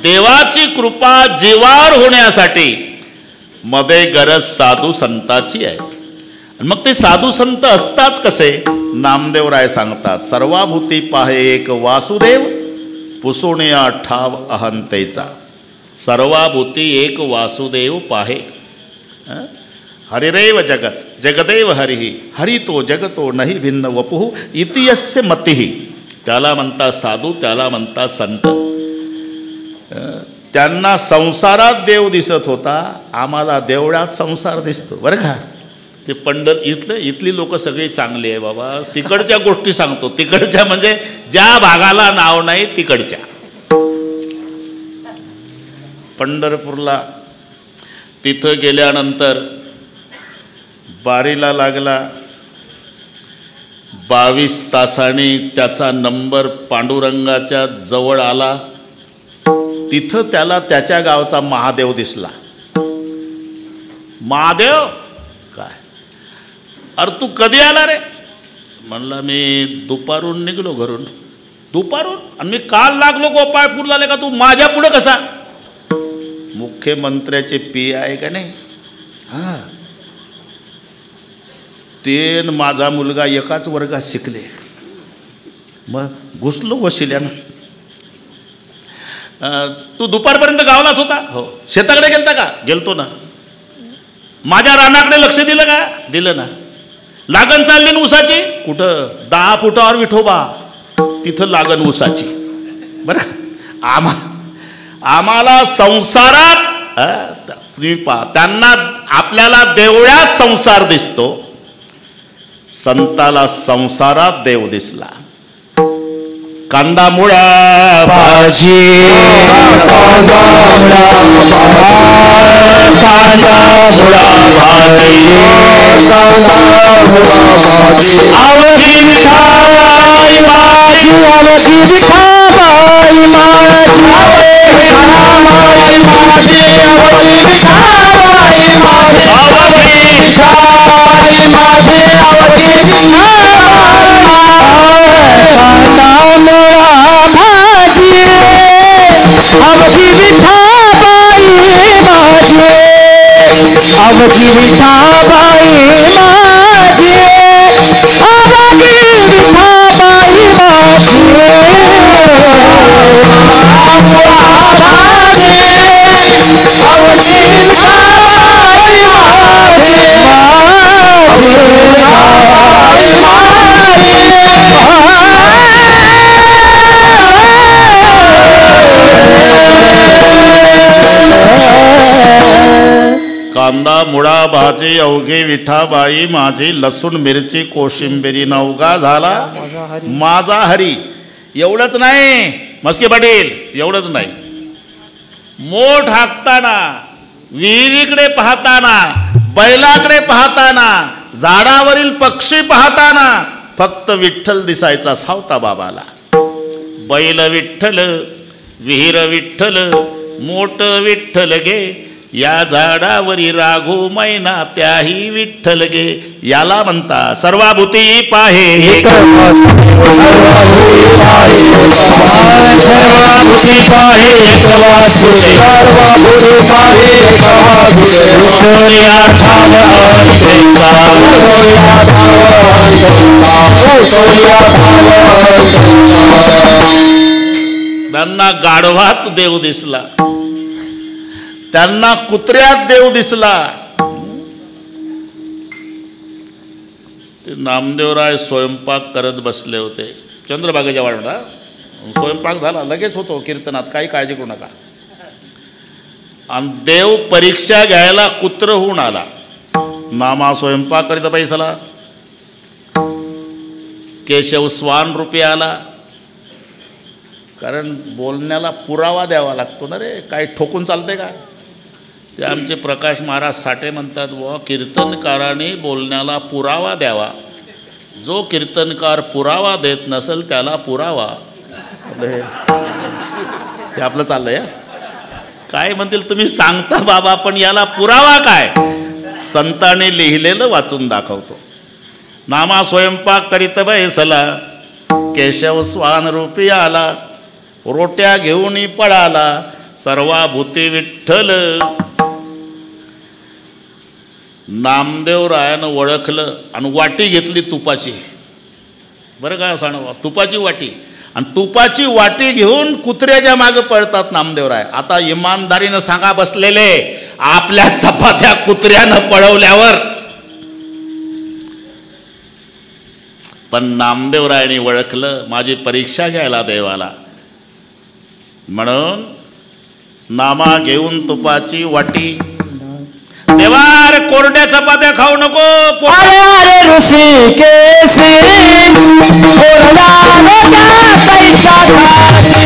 देवाची कृपा जीवावर होण्यासाठी मध्ये गरज साधू संताची आहे. मग ते साधू संत असतात कसे? नामदेवराय सांगतात, सर्वाभूती पाहे एक वासुदेव, पुसुण्या ठाव अहंतेचा. सर्वाभूती एक वासुदेव पाहे. हरिरेव जगत जगदेव हरिही, हरि तो जगतो नाही भिन्न वपुः इति यस्य मतिः. त्याला म्हणतात साधू, त्याला म्हणतात संत. त्यांना संसारात देव दिसत होता, आम्हाला देवळात संसार दिसतो बरं का. ते इथली लोक सगळी चांगली आहे बाबा. तिकडच्या गोष्टी सांगतो, तिकडच्या म्हणजे ज्या भागाला नाव नाही तिकडच्या. पंढरपूरला तिथं गेल्यानंतर बारीला लागला. 22 तासांनी त्याचा नंबर पांडुरंगाच्या जवळ आला. तिथं त्याला त्याच्या गावचा महादेव दिसला. महादेव काय, अरे तू कधी आला रे? म्हणला मी दुपारून निघलो घरून. दुपारून? आणि मी काल लागलो गोपाळपूरला का तू माझ्या पुढं कसा? मुख्यमंत्र्याचे पी आहे का नाही? हां, ते माझा मुलगा एकाच वर्गात शिकले. मग घुसलो वशिल्यानं. तू दुपारपर्यंत गावलाच होता? हो. शेताकडे गेलता का? गेलतो ना. माझ्या रानाकडे लक्ष दिलं का? दिलं ना. लागण चालली ना उसाची? कुठं? 10 फुटावर विठोबा, तिथं लागण उसाची बरं. आम्हाला संसारात तुम्ही पहा, त्यांना आपल्याला देवळात संसार दिसतो, संताला संसारात देव दिसला. कांदा मुळा भाजी, कांदा मुळा भाजी, आवडी मिठाई माझी, आवडी मिठाई माझी, आवडी मिठाबाई माझी, आवडी मिठाबाई माझी, कांदा मुळा भाजी अवघी विठाबाई माझी, लसूण मिरची कोशिंबिरी नवगा झाला माझा हरी. एवढंच नाही मस्के पाटील, एवढंच नाही. मोठ हाकताना, विहिरीकडे पाहताना, बैलाकडे पाहताना, झाडावरील पक्षी पाहताना फक्त विठ्ठल दिसायचा सावता बाबाला. बैल विठ्ठल, विहीर विठ्ठल, मोठ विठ्ठल गे, या झाडावरी राघो मैना त्याही विठ्ठल गे. याला म्हणता सर्वाभूती पाहे एक वासुदेव, सर्वाभूती पाहे एक वासुदेव, सर्वाभूती पाहे एक वासुदेव, सोनिया ठाव अंतेचा, सोनिया ठाव अंतेचा, सोनिया ठाव अंतेचा. त्यांना गाढवात देव दिसला, त्यांना कुत्र्यात देव दिसला. ते नामदेवराय स्वयंपाक करत बसले होते चंद्रभागेच्या वाड्याला. स्वयंपाक झाला, लगेच होतो कीर्तनात, काही काळजी करू नका. आणि देव परीक्षा घ्यायला कुत्र होऊन आला. मामा स्वयंपाक करीत पैसाला. केशव स्वान रूपी आला, कारण बोलण्याला पुरावा द्यावा लागतो ना रे, काही ठोकून चालते का? ते आमचे प्रकाश महाराज साठे म्हणतात, व कीर्तनकाराने बोलण्याला पुरावा द्यावा. जो कीर्तनकार पुरावा देत नसेल त्याला पुरावा. हे आपलं चाललंय. काय म्हणतील तुम्ही सांगता बाबा, पण याला पुरावा काय? संतांनी लिहिलेलं वाचून दाखवतो. नामा स्वयंपाक करीत बैसला, केशव स्वान रूपी आला, रोट्या घेऊन पळाला, सर्वाभूती विठ्ठल. नामदेवरायानं ओळखलं आणि वाटी घेतली तुपाची. बरं का सांगा, तुपाची वाटी. आणि तुपाची वाटी घेऊन कुत्र्याच्या मागे पळतात नामदेवराय. आता इमानदारीनं सांगा बसलेले, आपल्या चपात्या कुत्र्यानं पळवल्यावर. पण नामदेवरायाने ओळखलं, माझी परीक्षा घ्यायला देवाला. म्हणून नामा घेऊन तुपाची वाटी. देवा रे कोरड्या चपात्या खाऊ नको. अरे ऋषी केसी कोरडा रोटा कैसा खासी,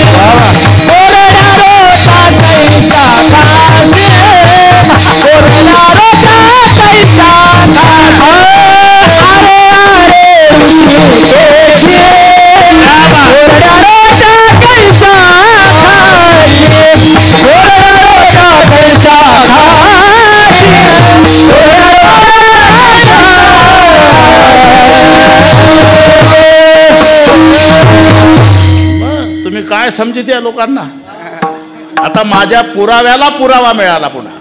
कोरडा रोटा कैसा खासी, कोरडा रोटा कैसा खासी. अरे ऋषी केसी कोरडा रोटा कैसा खासी, कोरडा रोटा कैसा खासी. तुम्ही काय समजित या लोकांना. आता माझ्या पुराव्याला पुरावा मिळाला पुन्हा.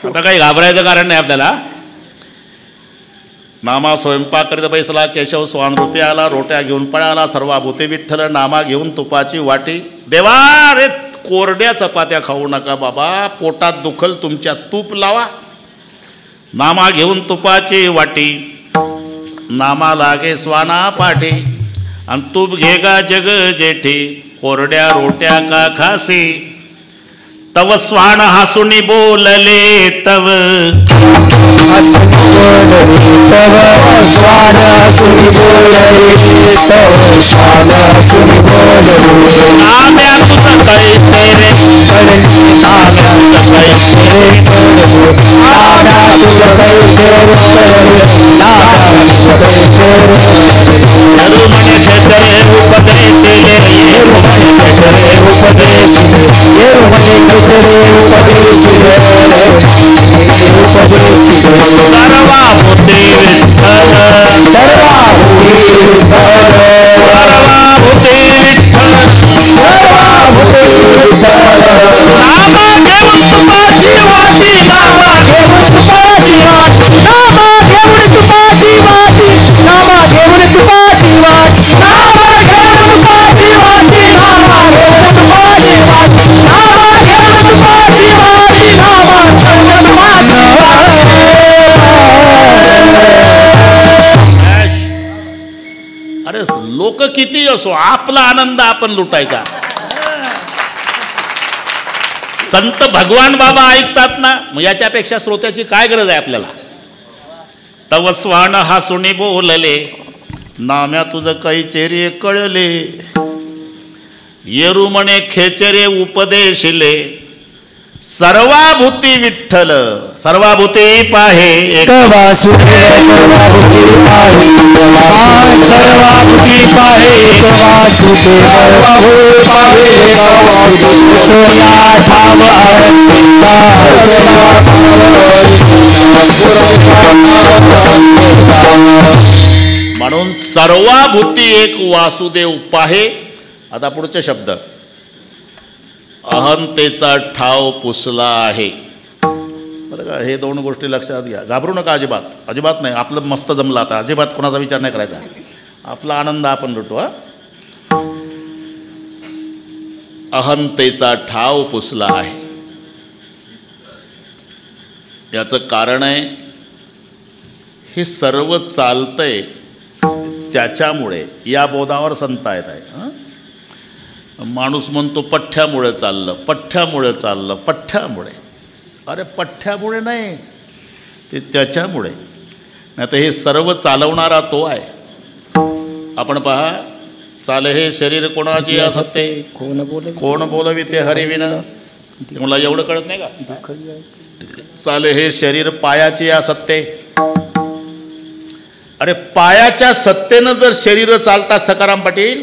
आता काही घाबरायचं कारण नाही आपल्याला. नामा स्वयंपाक करीत बैसला, केशव स्वानरूपी आला, रोट्या घेऊन पळाला, सर्वाभूते विठ्ठल, नामा घेऊन तुपाची वाटी. देवा रे कोरड्या चपात्या खाऊ नका बाबा, पोटात दुखल तुमच्या, तूप लावा. नामा घेऊन तुपाची वाटी, नामा लागे स्वाना पाठी, आणि तूप घेगा जग जेठी, कोरड्या रोट्या का खासी. तव स्वान हसुनी बोलले तव, हसुनी बोलले तव स्वान, हसुनी बोलले तव स्वान, हसुनी बोलले. नाम्या तुझं कैसे रे कळली, नाम्या तुझं कैसे रे कळली, नाम्या तुझं कैसे रे कळली, नाम्या तुझं कैसे रे कळली. म्हणे खेचरे उपदेशिले, म्हणे खेचरे उपदेशिले, म्हणे खेचरे उपदेशिले, उपदेशिले. सर्वाभूते विठ्ठल, सर्वाभूते विठ्ठल, सर्वाभूते विठ्ठल, सर्वाभूते विठ्ठल. नामा घेऊन तुपाची वाटी, नामा घेऊन तुपाची वाटी, नामा घेऊन तुपाची वाटी, नामा घेऊन तुपाची वाटी, नामा घेऊन तुपाची वाटी, नामा घेऊन तुपाची वाटी, नामा घेऊन तुपाची वाटी, नामा घेऊन तुपाची वाटी. अरे लोक किती असो, आपला आनंद आपण लुटायचा. संत भगवान बाबा ऐकतात ना, मग याच्यापेक्षा श्रोत्याची काय गरज आहे आपल्याला. तव स्वान हसुनी बोलले, नाम्या तुझं कैचेरे कळले, येरू म्हणे खेचरे उपदेशिले. सर्वाभूती विठ्ठल, सर्वाभूती पाहे एक वासुदेव, सर्वाभूती पाहे सर्वाभूती पाहे एक वासुदेव, सर्वाभूती पाहे एक वासुदेव. सोया ठाव म्हणून सर्वाभूती एक वासुदेव पाहे. आता पुढचे शब्द, अहंतेचा ठाव पुसला आहे. बरं का, हे दोन गोष्टी लक्षात घ्या. घाबरू नका अजिबात, अजिबात नाही. आपलं मस्त जमलं आता, अजिबात कोणाचा विचार नाही करायचा. आपला आनंद आपण लुटू. अहंतेचा ठाव पुसला आहे. याचं कारण आहे, हे सर्व चालतंय त्याच्यामुळे. या बोधावर संत आहेत आहे. माणूस म्हणतो पठ्ठ्यामुळे चाललं, पठ्ठ्यामुळे चाललं, पठ्ठ्यामुळे. अरे पठ्ठ्यामुळे नाही, ते त्याच्यामुळे. नाही तर हे सर्व चालवणारा तो आहे. आपण पहा, चाले हे शरीर कोणाची असते, कोण बोलविते हरिविना. मला एवढं कळत नाही का. चाले हे शरीर पायाची असते. अरे पायाच्या सत्तेनं जर शरीर चालतात सकाराम पाटील,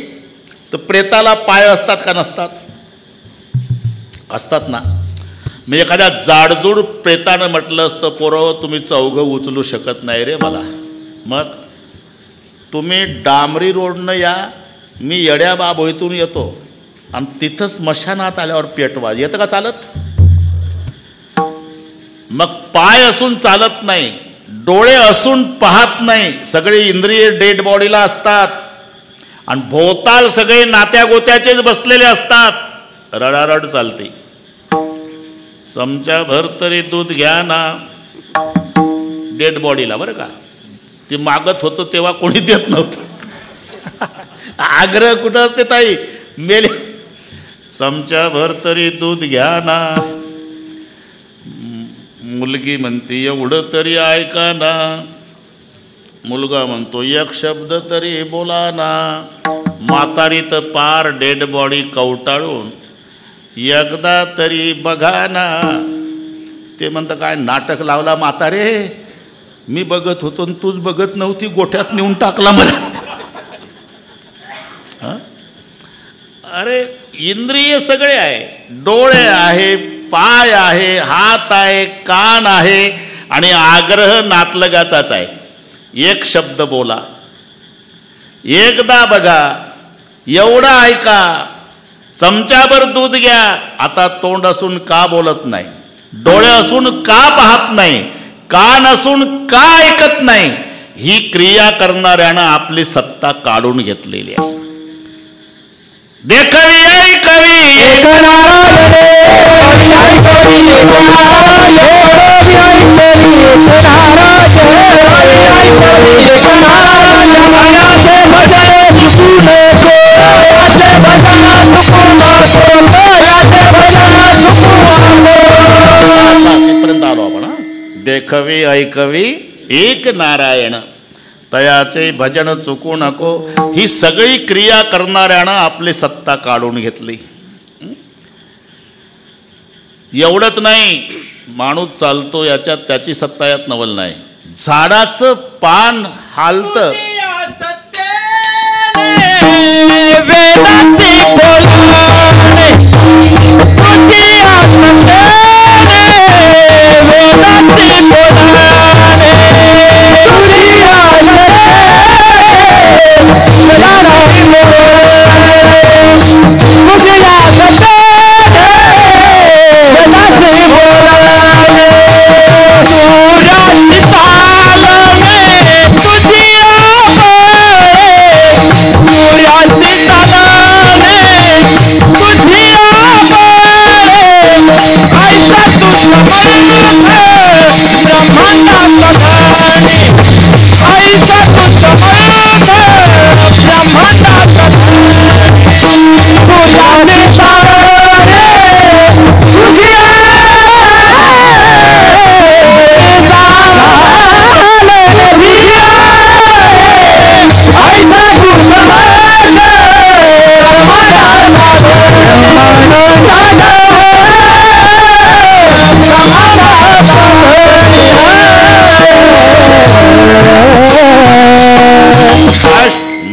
तर प्रेताला पाय असतात का नसतात. असतात ना. मी एखाद्या जाडजूड प्रेतानं म्हटलं असतं, पोरं तुम्ही चौघं उचलू शकत नाही रे मला. मग तुम्ही डांबरी रोडनं या, मी येड्या बाबोईतून येतो आणि तिथं स्मशानात आल्यावर पेटवा. येतं का चालत? मग पाय असून चालत नाही, डोळे असून पाहत नाही, सगळे इंद्रिय डेड बॉडीला असतात आणि भोवताल सगळे नात्या गोत्याचेच बसलेले असतात. रडारड चालते. चमचाभर तरी दूध घ्या ना, डेड बॉडीला. बरं का, ते मागत होतं तेव्हा कोणी देत नव्हतं. आग्रह कुठं असते ताई? मेले. चमचाभर तरी दूध घ्या ना. मुलगी म्हणते एवढं तरी ऐका ना. मुलगा म्हणतो एक शब्द तरी बोला ना. म्हातारी तर पार डेड बॉडी कवटाळून एकदा तरी बघा ना. ते म्हणतं काय नाटक लावला म्हातारे? मी बघत होतो तूच बघत नव्हती, गोठ्यात नेऊन टाकला मला. अरे इंद्रिय सगळे आहे, डोळे आहे, पाय आहे, हात आहे, कान आहे आणि आग्रह नातलगाचाच आहे. एक शब्द बोला, एकदा बघा, एवढा ऐका, चमचाभर दूध घ्या. आता तोंड असून का बोलत नाही? डोळे असून का पाहत नाही? कान असून का ऐकत नाही? ही क्रिया करणाऱ्यानं आपली सत्ता काढून घेतलेली आहे. देखवी ऐकवी एक पर्यंत आलो आपण. देखवी ऐकवी एक नारायण, तयाचे भजन चुकू नको. ही सगळी क्रिया करणाऱ्यानं आपली सत्ता काढून घेतली. एवढंच नाही, माणूस चालतो याच्यात त्याची सत्ता यात नवल नाही. झाडाचं पान हालतं,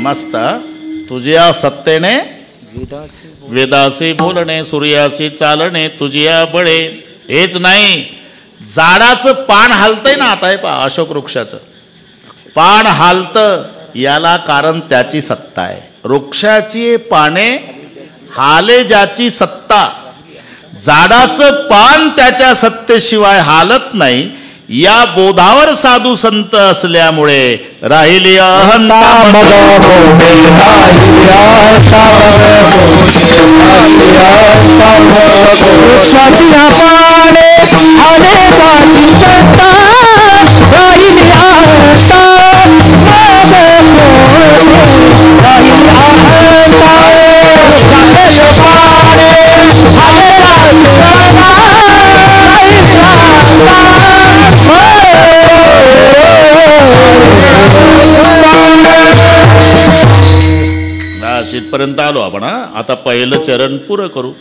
मस्त. तुझ्या सत्तेने वेदासी बोलणे, सूर्यासी चालणे, तुझ्या बळे. हेच नाही, झाडाचं पान हालतंय ना. आता हे पहा, अशोक वृक्षाचं पान हालतं, याला कारण त्याची सत्ता आहे. वृक्षाची पाने हाले ज्याची सत्ता. झाडाचं पान त्याच्या सत्तेशिवाय हालत नाही. या बोधावर साधू संत असल्यामुळे राहिली अहंता इथपर्यंत आलो आपण. आता पहिलं चरण पुरं करू.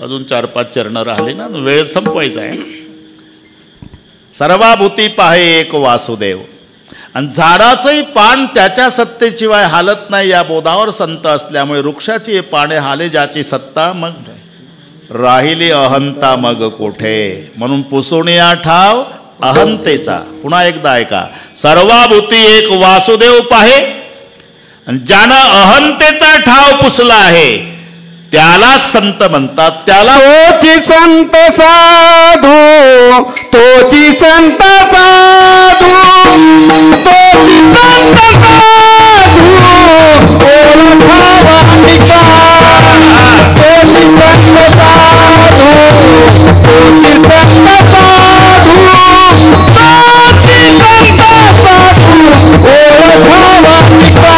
अजून 4-5 चरण राहिले ना, वेळ संपवायचा आहे. सर्वाभूती पाहे एक वासुदेव. आणि झाडाचंही पान त्याच्या सत्तेशिवाय हालत नाही या बोधावर संत असल्यामुळे वृक्षाची पाने हाले ज्याची सत्ता, मग राहिली अहंता मग कोठे. म्हणून पुसुनिया ठाव अहंतेचा. पुन्हा एकदा ऐका. सर्वाभूती एक वासुदेव पाहे. ज्यानं अहंतेचा ठाव पुसला आहे त्याला संत म्हणतात. त्याला तोची संत साधू, तोची संत साधू, तोची संत साधू, ओळखावानिका. तोची संत साधू, तोची संत साधू, तोची संत साधू, ओळखावानिका.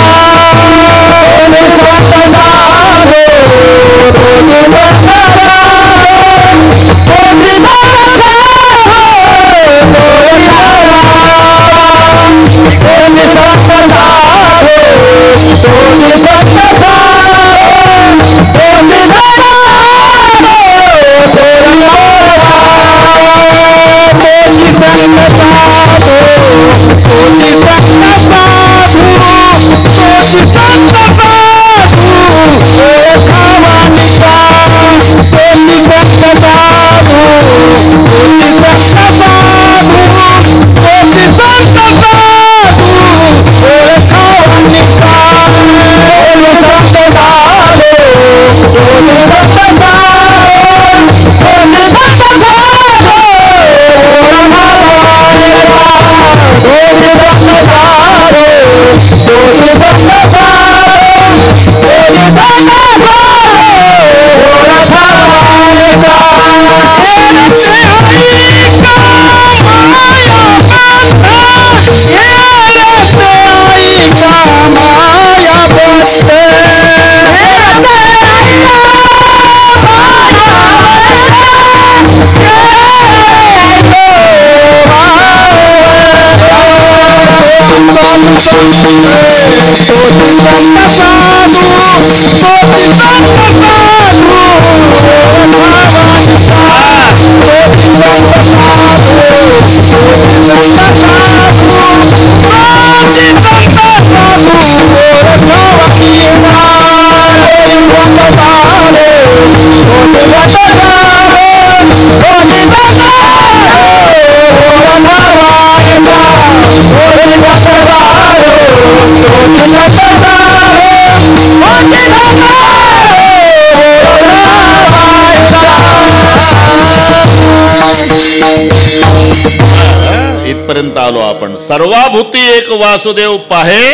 इथपर्यंत आलो आपण. सर्वाभूती एक वासुदेव पाहे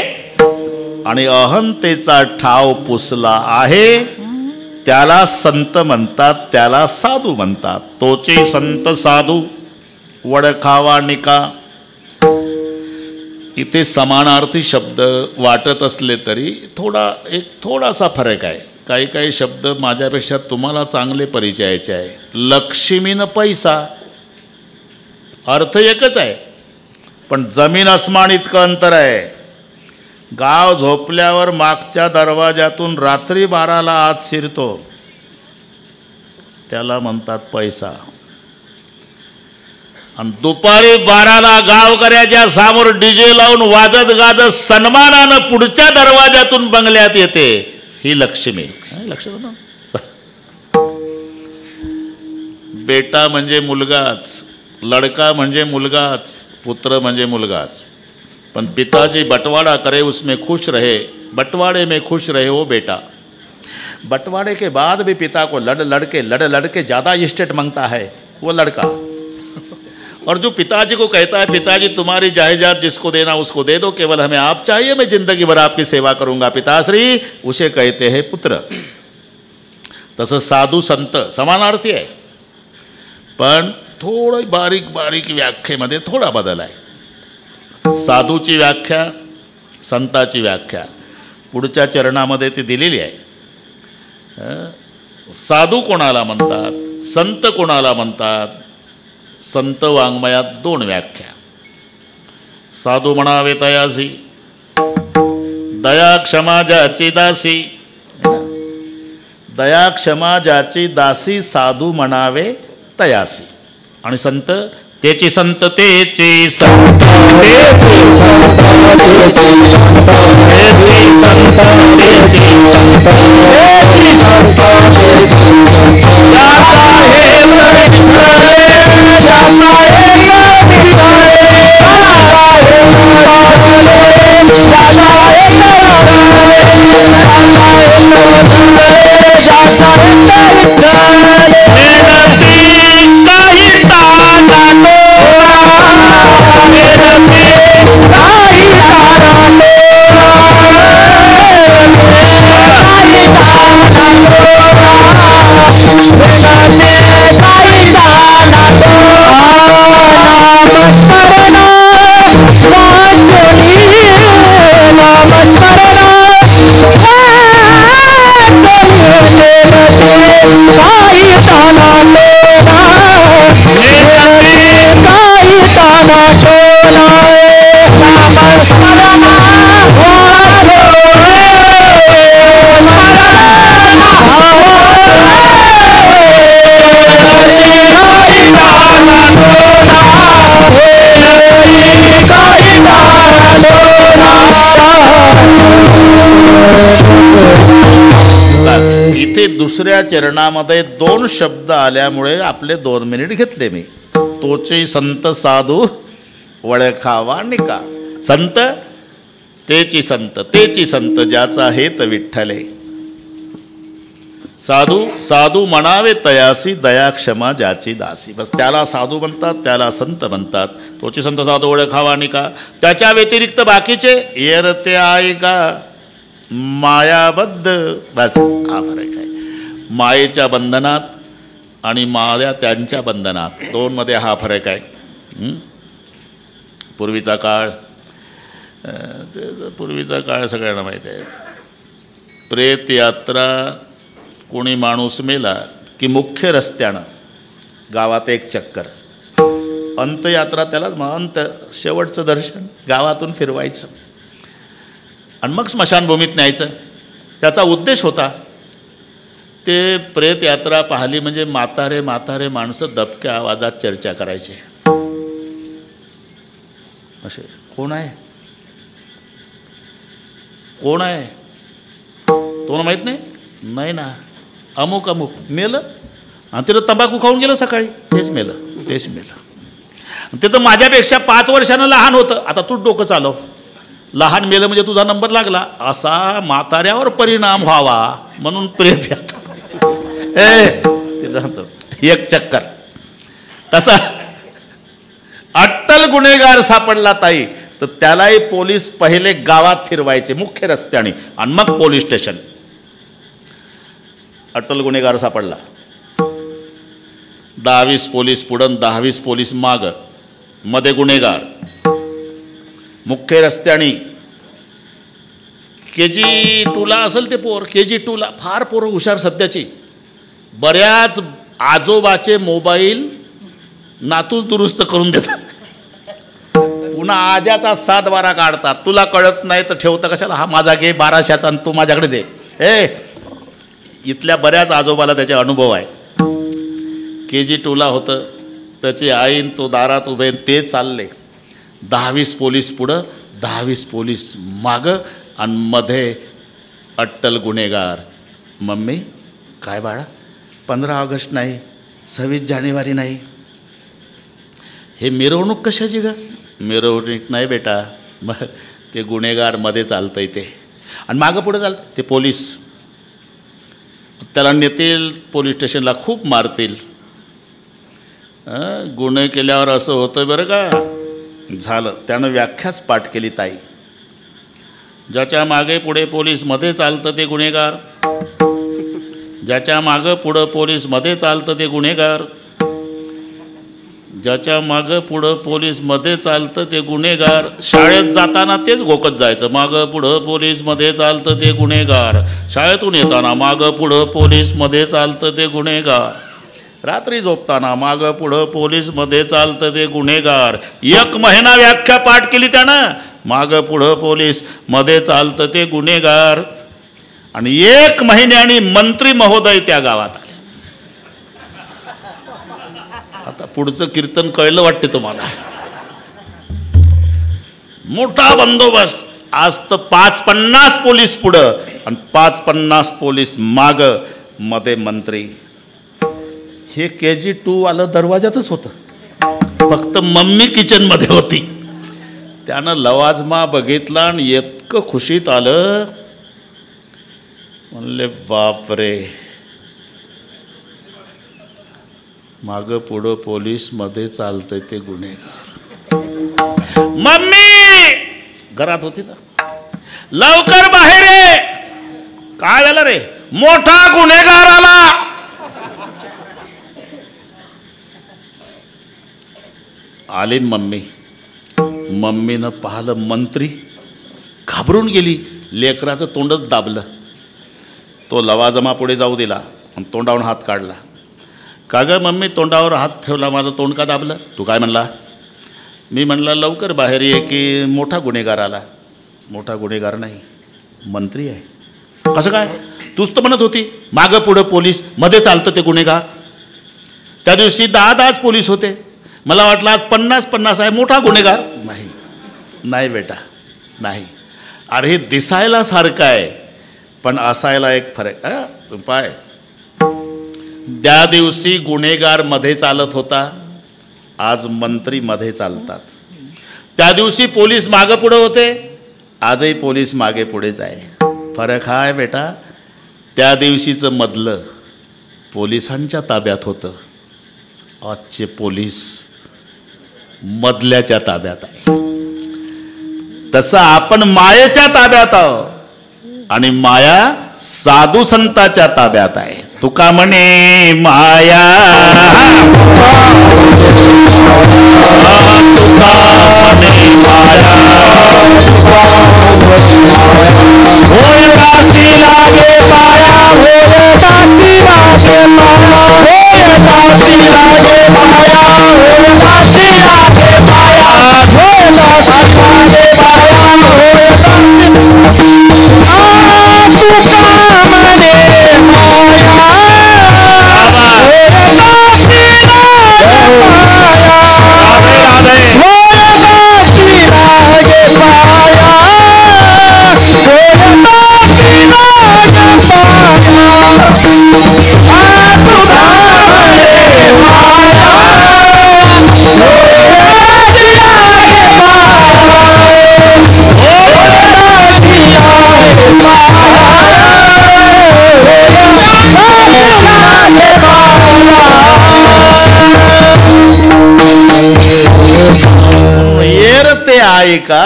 आणि अहंतेचा ठाव पुसला आहे. त्याला संत म्हणतात, त्याला साधू म्हणतात. तोचे संत साधू वडखावा निका. इथे समानार्थी शब्द वाटत असले तरी थोडासा फरक आहे. काही काही शब्द माझ्यापेक्षा तुम्हाला चांगले परिचयाचे आहे. लक्ष्मी न पैसा अर्थ एकच आहे, पण जमीन अस्मान इतकं अंतर आहे. गाव झोपल्यावर मागच्या दरवाजातून रात्री 12ला आत शिरतो, त्याला म्हणतात पैसा. आणि दुपारी 12ला गावकऱ्याच्या समोर डीजे लावून वाजत गाजत सन्मानानं पुढच्या दरवाजातून बंगल्यात येते, ही लक्ष्मी. लक्षात बेटा म्हणजे मुलगाच, लड़का म्हणजे मुलगाच, पुत्र म्हणजे मुलगाच. पण पिताजी बंटवारा करे उसमें खुश रहे, बंटवारे में खुश रहे वो बेटा. बंटवारे के बाद भी पिता को लड़ लड़ के ज़्यादा इस्टेट मांगता है वो लड़का. और जो पिताजी को कहता है पिताजी तुम्हारी जायदाद जिसको देना उसको दे दो, केवल हमें आप चाहिए, मैं जिंदगी भर आपकी सेवा करूंगा पिताश्री, उसे कहते हैं पुत्र. तसं साधू संत समानार्थी आहे, पण थोडं बारीक बारीक व्याख्येमध्ये थोडा बदल आहे. साधूची व्याख्या, संताची व्याख्या पुढच्या चरणामध्ये ती दिलेली आहे. साधू कोणाला म्हणतात, संत कोणाला म्हणतात? संत वाङ्मयात 2 व्याख्या. साधू म्हणावे तयासी, दया क्षमा ज्याची दासी. दया क्षमा ज्याची दासी साधू म्हणावे तयासी. आणि संत तेची संत तेची संत तेची संत तेची संत तेची संत तेची संत तेची संत तेची संत जाता हे सरे जाता हे विसारे जाता हे नराले जाता हे नराले जाता हे नराले जाता दुसऱ्या चरणामध्ये 2 शब्द आल्यामुळे आपले 2 मिनिट घेतले मी. तोचे संत साधू वळखावा निका. संत तेची संत ज्याचा हेत विठ्ठले. साधू साधू म्हणावे तयासी दया क्षमा ज्याची दासी. बस त्याला साधू म्हणतात, त्याला संत म्हणतात. तोची संत साधू ओळखावा निका. त्याच्या व्यतिरिक्त बाकीचे येरते आहे का मायाबद्ध. बस हा फरक आहे. मायेच्या बंधनात आणि माया त्यांच्या बंधनात, 2 मध्ये हा फरक आहे. पूर्वीचा काळ सगळ्यांना माहीत आहे. प्रेत यात्रा कोणी माणूस मेला की मुख्य रस्त्यानं गावात एक चक्कर. अंतयात्रा त्यालाच अंत, शेवटचं दर्शन गावातून फिरवायचं आणि मग स्मशानभूमीत न्यायचं. त्याचा उद्देश होता ते प्रेत यात्रा पाहिली म्हणजे म्हातारे माणसं दबक्या आवाजात चर्चा करायचे. असे कोण आहे तुम्हाला माहीत नाही ना. अमुक मेलं आणि तिथं तंबाखू खाऊन गेलं सकाळी. तेच मेलं. ते तर माझ्यापेक्षा 5 वर्षानं लहान होतं. आता तू डोकं चालव. लहान मेलं म्हणजे तुझा नंबर लागला. असा म्हाताऱ्यावर परिणाम व्हावा म्हणून प्रेत यात्रा एक चक्कर. तसा अट्टल गुन्हेगार सापडला ताई तर त्यालाही पोलीस पहिले गावात फिरवायचे मुख्य रस्त्याने आणि मग पोलीस स्टेशन. अट्टल गुन्हेगार सापडला, 10-20 पोलीस पुढं 10-20 पोलीस माग, मध्ये गुन्हेगार. मुख्य रस्त्याने KG2ला असेल ते पोर. KG2ला फार पोरं हुशार सध्याची. बऱ्याच आजोबाचे मोबाईल नातूच दुरुस्त करून देतात. पुन्हा आज्याचा 7-12 काढतात. तुला कळत नाही तर ठेवतं कशाला. हा माझा घे 1200चा आणि तू माझ्याकडे दे. इथल्या बऱ्याच आजोबाला त्याचे अनुभव आहे. KG2ला होतं. त्याची आईन तो दारात उभे ते चालले. 10-20 पोलीस पुढं 10-20 पोलीस मागं आणि मध्ये अट्टल गुन्हेगार. मम्मी काय बाळा 15 ऑगस्ट नाही 26 जानेवारी नाही. हे मिरवणूक कशाची ग. मिरवणूक नाही बेटा. मग ते गुन्हेगार मध्ये चालतंय ते आणि मागं पुढं चालतं ते पोलीस. त्याला नेतील पोलीस स्टेशनला खूप मारतील. गुन्हे केल्यावर असं होतं बरं का. झालं त्यानं व्याख्याच पाठ केली ताई. ज्याच्या मागे पुढे पोलीस मध्ये चालतं ते गुन्हेगार. ज्याच्या मागं पुढं पोलीस मध्ये चालतं ते गुन्हेगार. ज्याच्या मागं पुढं पोलीस मध्ये चालतं ते गुन्हेगार. शाळेत जाताना तेच घोकत जायचं. मागं पुढं पोलीस मध्ये चालतं ते गुन्हेगार. शाळेतून येताना मागं पुढं पोलीस मध्ये चालतं ते गुन्हेगार. रात्री झोपताना मागं पुढं पोलीस मध्ये चालतं ते गुन्हेगार. 1 महिना व्याख्या पाठ केली त्यानं. मागं पुढं पोलीस मध्ये चालतं ते गुन्हेगार. आणि 1 महिन्याने मंत्री महोदय त्या गावात आले. आता पुढचं कीर्तन कळलं वाटते तुम्हाला. मोठा बंदोबस्त. आज तर 5-50 पोलीस पुढं आणि 5-50 पोलीस मागं, मध्ये मंत्री. हे KG2 वालं दरवाजातच होतं. फक्त मम्मी किचनमध्ये होती. त्यानं लवाजमा बघितला आणि इतकं खुशीत आलं. म्हणले बापरे. मागं पुढं पोलीस मध्ये चालतंय ते गुन्हेगार. मम्मी घरात होती ना. लवकर बाहेर ये. काय झालं रे. मोठा गुन्हेगार आला. आली मम्मी. मम्मीनं पाहिलं मंत्री. घाबरून गेली. लेकराचं तोंडच दाबलं. तो लवाजमा पुढे जाऊ दिला आणि तोंडावरून हात काढला. का गं मम्मी तोंडावर हात ठेवला. माझं तोंड का दाबलं. तू काय म्हणला. मी म्हणला लवकर बाहेर ये की मोठा गुन्हेगार आला. मोठा गुन्हेगार नाही मंत्री आहे. कसं काय. तूच तर म्हणत होती मागं पुढं पोलीस मध्ये चालतं ते गुन्हेगार. त्या दिवशी 10-10 पोलीस होते. मला वाटलं आज 50-50 आहे. मोठा गुन्हेगार नाही बेटा नाही. अरे हे दिसायला सारखं आहे पण असायला एक फरक. पाय त्या दिवशी गुन्हेगार मध्ये चालत होता, आज मंत्री मध्ये चालतात. त्या दिवशी पोलीस मागे पुढे होते, आजही पोलीस मागे पुढेच आहे. फरक हा आहे बेटा, त्या दिवशीचं मधलं पोलिसांच्या ताब्यात होतं, आजचे पोलीस मधल्याच्या ताब्यात आहे. तसं आपण मायेच्या ताब्यात आहोत आणि माया साधू संताच्या ताब्यात आहे. तुका म्हणे माया होय दासी लागे पाया, होय दासी लागे पाया, होय दासी लागे पाया, होय दासी लागे पाया, होय दासी लागे पाया, होय दासी. तुका म्हणे माया, होय दासी लागे येरते आहे का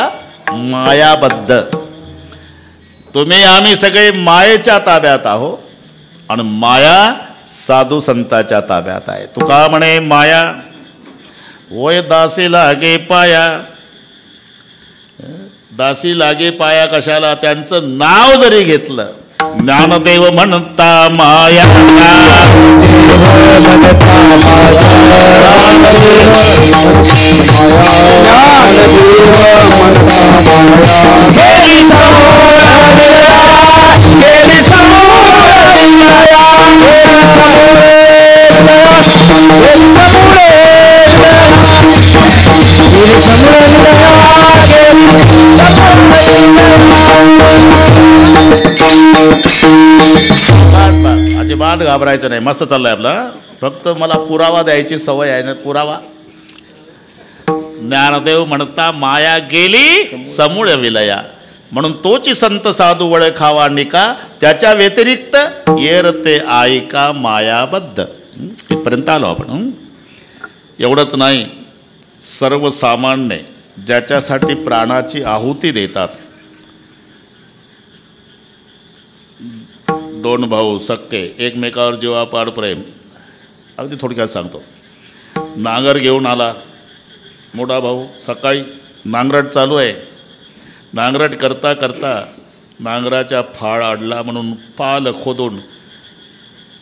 मायाबद्ध. तुम्ही आम्ही सगळे मायेच्या ताब्यात आहो आणि माया साधू संताच्या ताब्यात आहे. तुका म्हणे माया, होय दासी लागे पाया. दासी लागे पाया कशाला? त्यांचं नाव जरी घेतलं, ज्ञानदेव म्हणता माया, अजिबात घाबरायचं नाही. मस्त चाललंय आपला. फक्त मला पुरावा द्यायची सवय आहे ना. पुरावा, ज्ञानदेव म्हणता माया गेली समूळ विलया, म्हणून तोची संत साधू वळखावा निका, त्याच्या व्यतिरिक्त येरते ऐका मायाबद्ध. इथपर्यंत आलो आपण. एवढंच नाही, सर्वसामान्य ज्याच्यासाठी प्राणाची आहुती देतात, दोन भाऊ सक्के एकमेकावर जीवापाड प्रेम. अगदी थोडक्यात सांगतो. नांगर घेऊन आला मोठा भाऊ, सकाळी नांगरट चालू आहे. नांगरट करता करता नांगराच्या फाळ अडला म्हणून पाल खोदून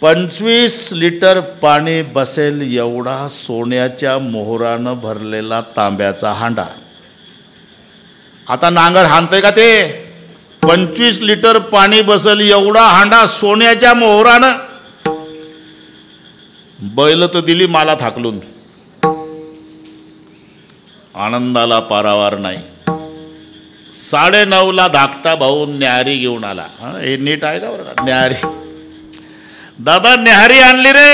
25 लिटर पाणी बसेल एवढा सोन्याच्या मोहरानं भरलेला तांब्याचा हांडा. आता नांगर हाणतंय का ते? 25 लिटर पाणी बसेल एवढा हांडा सोन्याच्या मोहरानं. बैल तर दिली मला थाकलून. आनंदाला पारावार नाही. 9:30ला धाकटा भाऊ न्याहारी घेऊन आला. हे नीट आहे का बरं का? न्याहारी, दादा न्याहारी आणली रे.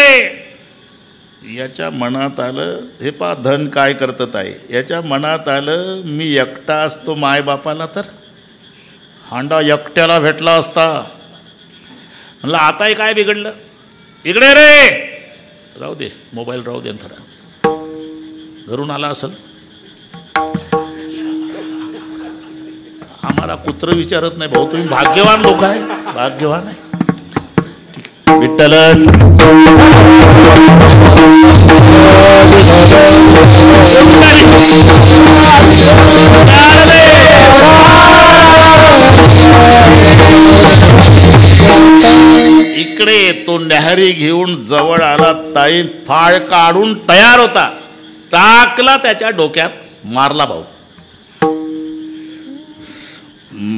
याच्या मनात आलं, हे पा धन काय करतात आहे. याच्या मनात आलं, मी एकटा असतो मायबापाला तर हांडा एकट्याला भेटला असता. म्हणलं आताही काय बिघडलं. इकडे रे, राहू दे मोबाईल, राहू दे थोडा. घरून आला असेल. आम्हाला कुत्र विचारत नाही भाऊ, तुम्ही भाग्यवान लोक आहे, भाग्यवान आहे. विठ्ठल इकडे तो न्याहारी घेऊन जवळ आला. ताई फाळ काढून तयार होता, टाकला त्याच्या डोक्यात, मारला भाऊ.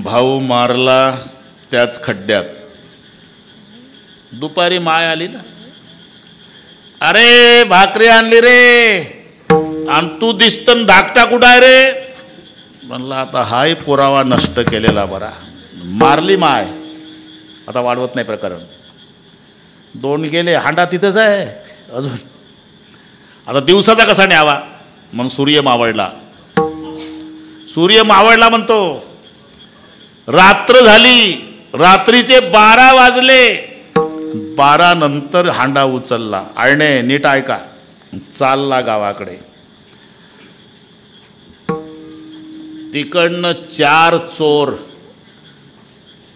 भाऊ मारला त्याच खड्ड्यात. दुपारी माय आली ना, अरे भाकरी आणली रे, आणि तू दिसतं धाकटा कुठं आहे रे. म्हणला आता हाय पुरावा नष्ट केलेला बरा. मारली माय, आता वाढवत नाही प्रकरण. 2 गेले, हांडा तिथंच आहे अजून. आता दिवसाचा कसा न्यावा म्हणून सूर्य मावळला. सूर्य मावळला म्हणतो, रात्र झाली, रात्रीचे 12 वाजले. 12 नंतर हांडा उचलला. आळणे नीट ऐका, चालला गावाकडे. तिकडनं 4 चोर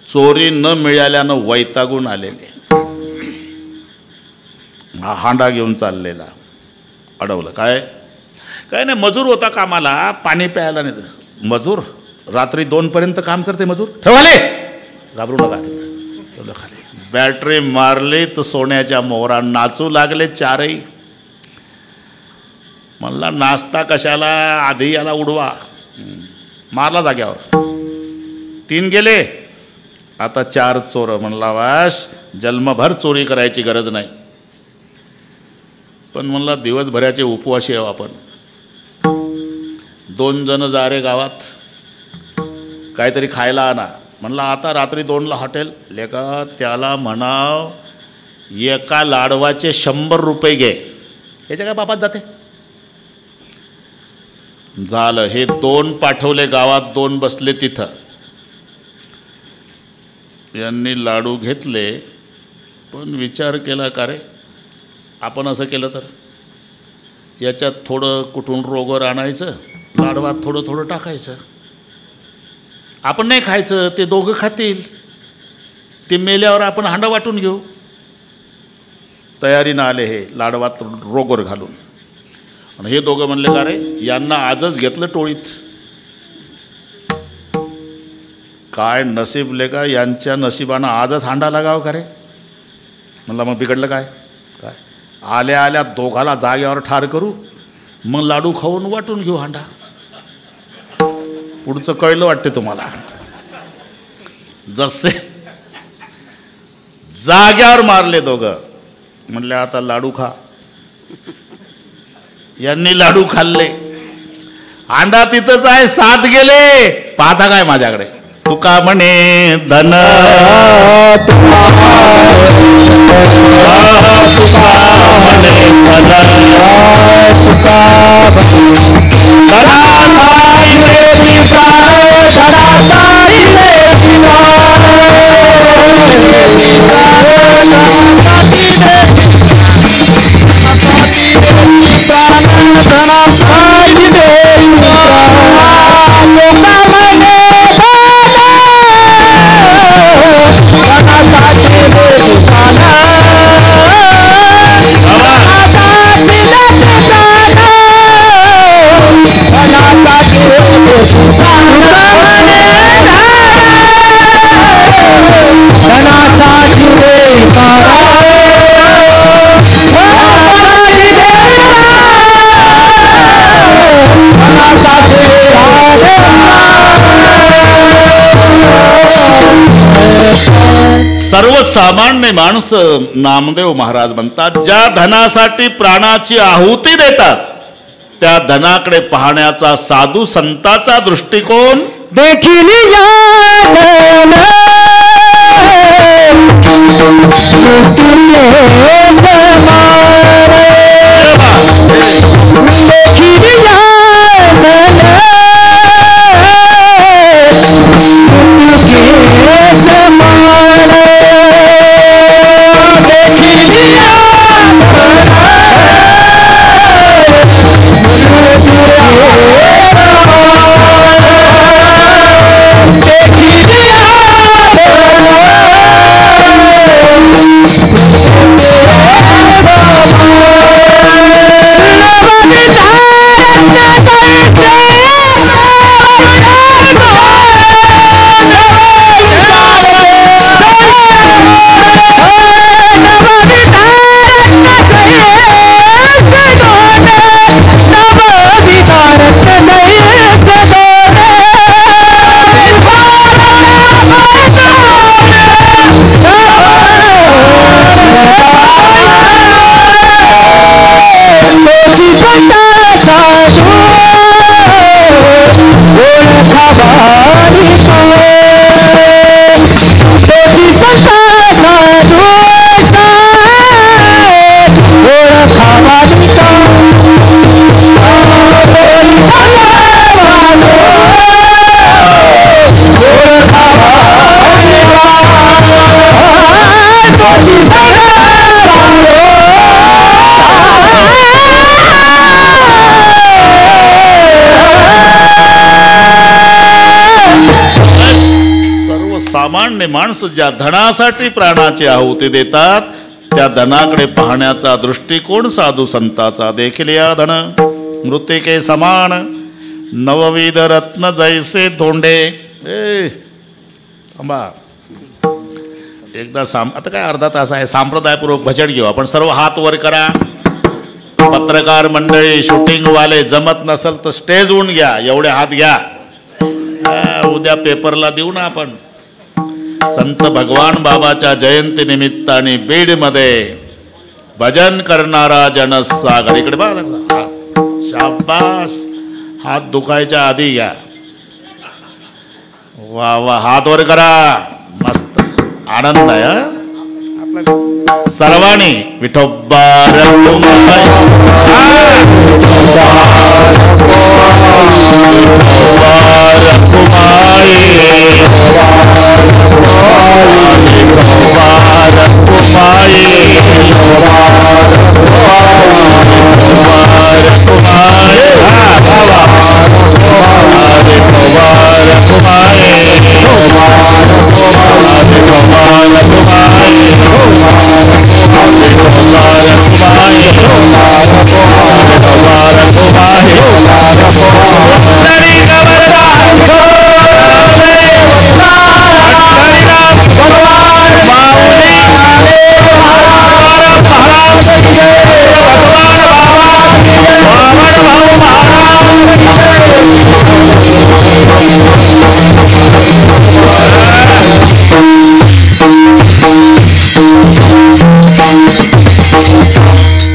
चोरी न मिळाल्यानं वैतागून आलेले, हा हांडा घेऊन चाललेला. अडवलं. काय नाही, मजूर होता कामाला, पाणी प्यायला नाही. मजूर रात्री 2 पर्यंत काम करते मजूर. ठेवाले, घाबरू नका. ठेवलं खाली. बॅटरी मारली तर सोन्याच्या मोहरा नाचू लागले 4ही. म्हणला नाचता कशाला, आधी याला उडवा. मारला जाग्यावर. 3 गेले, आता 4 चोर. म्हणला वाश, जन्मभर चोरी करायची गरज नाही, पण म्हणला दिवसभराचे उपवाशी आहे आपण. 2 जण जा रे गावात, काहीतरी खायला आणा. म्हणला आता रात्री 2ला हॉटेल. लेका त्याला म्हणाव एका लाडवाचे 100 रुपये घे. ह्याच्या काय बापात जाते. झालं. हे 2 पाठवले गावात, 2 बसले तिथं. यांनी लाडू घेतले, पण विचार केला का रे, आपण असं केलं तर याच्यात थोडं कुठून रोगर आणायचं, लाडवात थोडं थोडं टाकायचं. आपण नाही खायचं, ते दोघं खातील. ते मेल्यावर आपण हांडा वाटून घेऊ. तयारीनं आले हे लाडवात रोगर घालून. आणि हे दोघं म्हणले का रे, यांना आजच घेतलं टोळीत. काय नशीबले का, यांच्या नशिबानं आजच हांडा लागावं का रे. म्हणला मग बिघडलं काय. काय आल्या आल्या दोघाला जाग्यावर ठार करू, मग लाडू खाऊन वाटून घेऊ हांडा. पुढचं कळलं वाटते तुम्हाला. जसे जाग्यावर मारले दोघं. म्हणले आता लाडू खा. यांनी लाडू खाल्ले. हांडा तिथंच आहे. 7 गेले. पाहता काय माझ्याकडे. तुका म्हणे धन, तुका सर्वसामान्य माणसं नामदेव महाराज म्हणतात, ज्या धनासाठी प्राणाची आहुती देतात त्या धनाकडे पाहण्याचा साधू संताचा दृष्टिकोन देखील सामान्य माणसं ज्या धनासाठी प्राणाची आहुती देतात त्या धनाकडे पाहण्याचा दृष्टिकोन साधू संताचा देखील या धन मृत्तिके समान नवविध रत्न जैसे धोंडे. थांबा एकदा आता काय अर्धा तास आहे, सांप्रदायपूर्वक भजन घेऊ आपण. सर्व हात वर करा. पत्रकार मंडळी, शूटिंगवाले, जमत नसेल तर स्टेज होऊन घ्या, एवढे हात घ्या. उद्या पेपरला देऊ ना आपण. संत भगवान बाबाच्या जयंती निमित्ताने बीडमध्ये भजन करणारा जनसागर. इकडे बघा, शाबास. हात दुखायच्या आधी घ्या. वा वा, हात वर करा. मस्त आनंद आहे. सर्वांनी विठोबा रखुमाई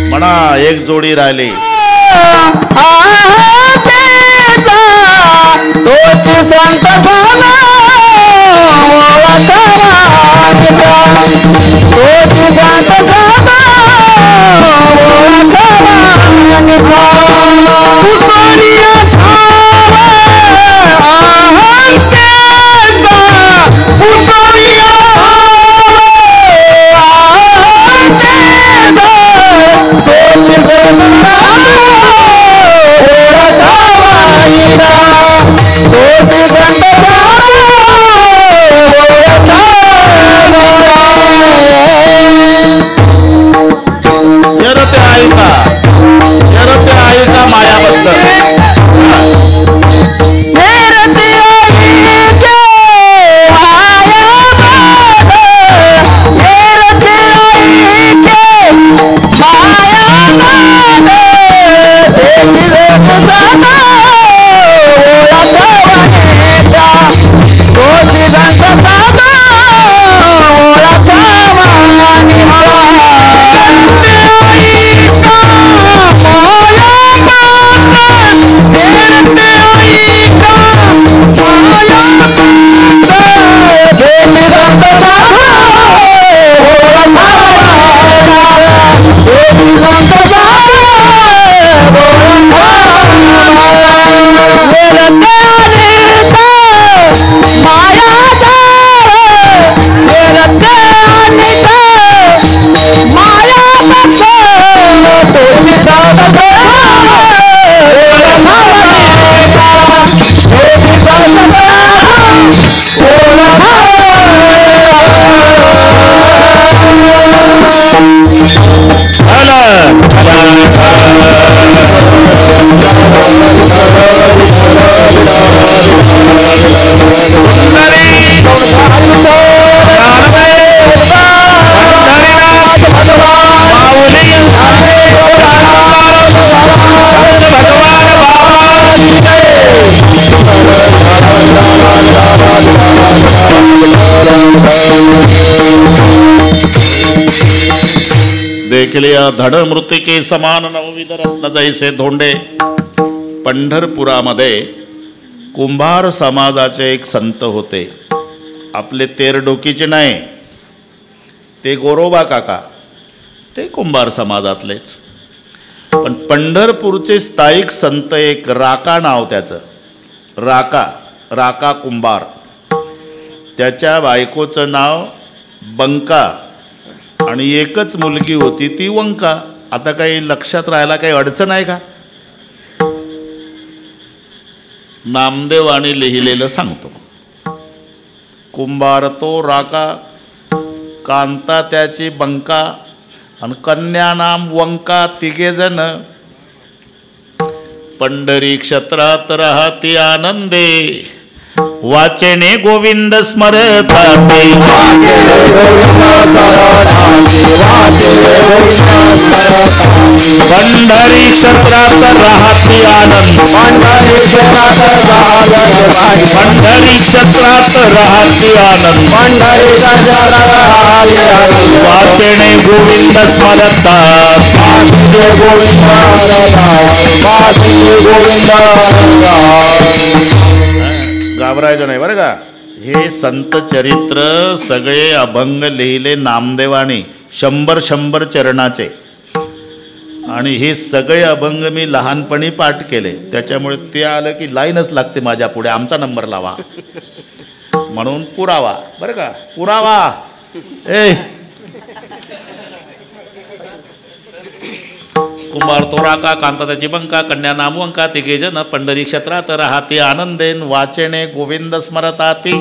म्हणा. एक जोडी राहिली. देखील या धड मृत्तिके समान नवविध रत्न जैसे धोंडे. पंढरपुरामध्ये कुंभार समाजाचे एक संत होते. आपले तेरडोकीचे नाही, ते गोरोबा काका, ते कुंभार समाजातलेच. पण पंढरपूरचे स्थायिक संत एक राका नाव त्याचं, राका कुंभार. त्याच्या बायकोचं नाव बंका आणि एकच मुलगी होती ती वंका. आता काही लक्षात राहायला काही अडचण आहे का? नामदेवाने लिहिलेलं सांगतो. कुंभार तो राका, कांता त्याची बंका, आणि कन्या नाम वंका. तिघे जण पंढरी क्षेत्रात राहती आनंदे, वाचेने गोविंद स्मरताते. पंढरी क्षेत्रात राहती आनंद, पंढरी क्षेत्रात राहती आनंद, वाचेने गोविंद स्मरतात. घाबरायचं नाही बरं का. हे संत चरित्र सगळे अभंग लिहिले नामदेवानी 100 चरणाचे, आणि हे सगळे अभंग मी लहानपणी पाठ केले. त्याच्यामुळे ते आलं की लाईनच लागते माझ्या पुढे, आमचा नंबर लावा म्हणून. पुरावा बरं का, पुरावा. कुंभार तो राका, कांता त्याची बंका, कन्या नाम वंका. तिघे जण पंढरी क्षेत्रात राहती आनंदेन, वाचेने गोविंद स्मरताती.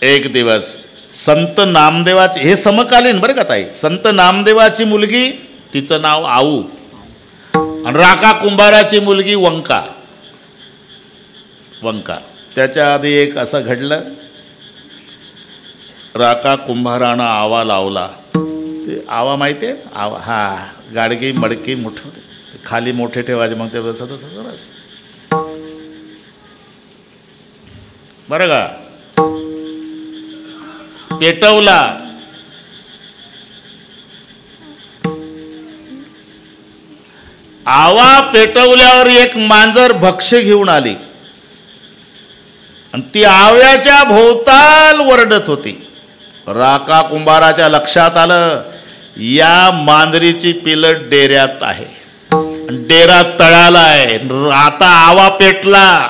एक दिवस संत नामदेवाची, हे समकालीन बरं का ताई, संत नामदेवाची मुलगी, तिचं नाव आऊ, आणि राका कुंभाराची मुलगी वंका. वंका. त्याच्या आधी एक असं घडलं, राका कुंभारानं आवा लावला. ते आवा माहिती आहे, आवा, हा गाडगी मडकी मोठं खाली मोठे ठेवायचे, मग ते बसत बरं का. पेटवला. आवा पेटवल्यावर एक मांजर भक्ष्य घेऊन आली, आणि ती आव्याच्या भोवताल वरडत होती. राका कुंभाराच्या लक्षात आलं, या मांजरीची पिलं डेऱ्यात आहे, डेरा तळाला आहे. आता आवा पेटला.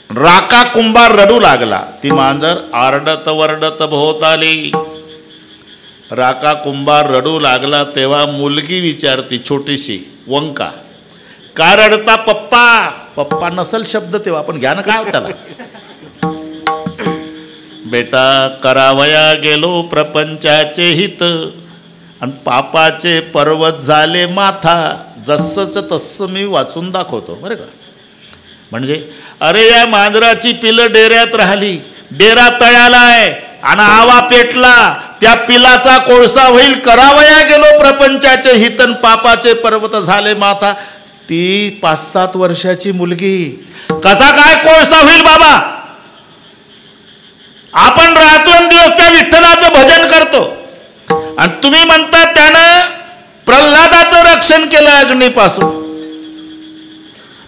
राका कुंभार रडू लागला. ती मांजर आरडत वरडत भोवताली. राका कुंभार रडू लागला तेव्हा मुलगी विचारती, छोटीशी वंका, का रडता पप्पा? पप्पा नसल शब्द तेव्हा, पण घ्या ना काय त्याला. बेटा, करावया गेलो प्रपंचाचे हित, आणि पापाचे पर्वत झाले माथा. जसंच तसं मी वाचून दाखवतो बरं का. म्हणजे अरे या मांजराची पिलं डेऱ्यात राहिली, डेरा तळ्याला आहे, आणि आवा पेटला, त्या पिलाचा कोळसा होईल. करावया गेलो प्रपंचाचे हितन, पापाचे पर्वत झाले माथा. ती 5-7 वर्षाची मुलगी, कसा काय कोळसा होईल बाबा? आपण रात्रंदिवस त्या विठ्ठलाचं भजन करतो, आणि तुम्ही म्हणता त्यानं प्रल्हादाचं रक्षण केलं अग्नीपासून.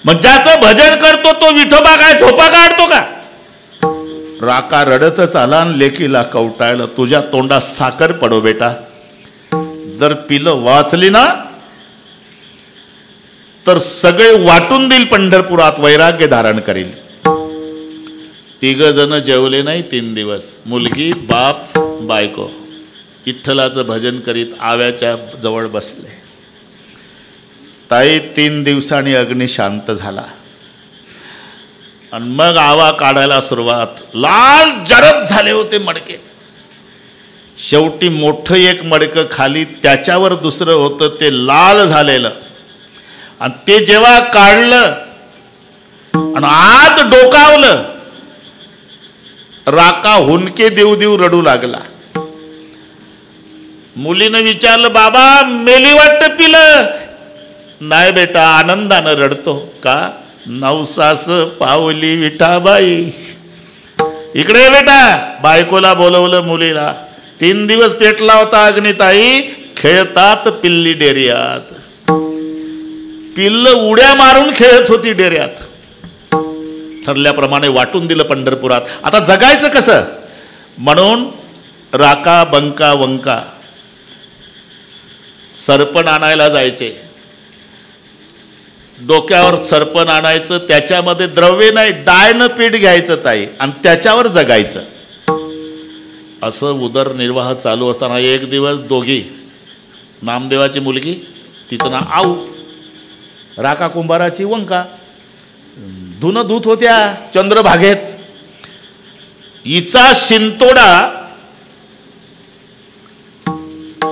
मग ज्याचं भजन करतो तो विठोबा काय झोपा काढतो का? राका रडतच आला आणि लेकीला कवटाळलं, तुझ्या तोंडात साखर पडो बेटा. जर पिलं वाचली ना तर सगळे वाटून देईल पंढरपुरात, वैराग्य धारण करील. 3 जण जेवले नाही 3 दिवस. मुलगी, बाप, बायको विठ्ठलाचं भजन करीत आव्याच्या जवळ बसले. ताई 3 दिवसांनी अग्नी शांत झाला, आणि मग आवा काढायला सुरुवात. लाल जरद झाले होते मडके. शेवटी मोठं एक मडकं खाली, त्याच्यावर दुसरं होतं ते लाल झालेलं, आणि ते जेव्हा काढलं आणि आत डोकावलं, राका हुंदके देऊ देऊ रडू लागला. मुलीनं विचारलं, बाबा मेली वाटतं पिलं? नाही बेटा, आनंदानं रडतो. का? नवसास पावली विठाबाई. इकडे बेटा. बायकोला बोलवलं मुलीला. 3 दिवस पेटला होता अग्निताई, खेळतात पिल्ली डेऱ्यात. पिल्ल उड्या मारून खेळत होती डेऱ्यात. ठरल्याप्रमाणे वाटून दिलं पंढरपुरात. आता जगायचं कसं? म्हणून राका, बंका, वंका सरपण आणायला जायचे. डोक्यावर सरपण आणायचं, त्याच्यामध्ये द्रव्य नाही, डायनं पीठ घ्यायचं ताई, आणि त्याच्यावर जगायचं. असं उदरनिर्वाह चालू असताना एक दिवस दोघी, नामदेवाची मुलगी, तिचं नाव आऊ, राका कुंभाराची वंका, धुणं धुत होत्या चंद्रभागेत. हिचा शिंतोडा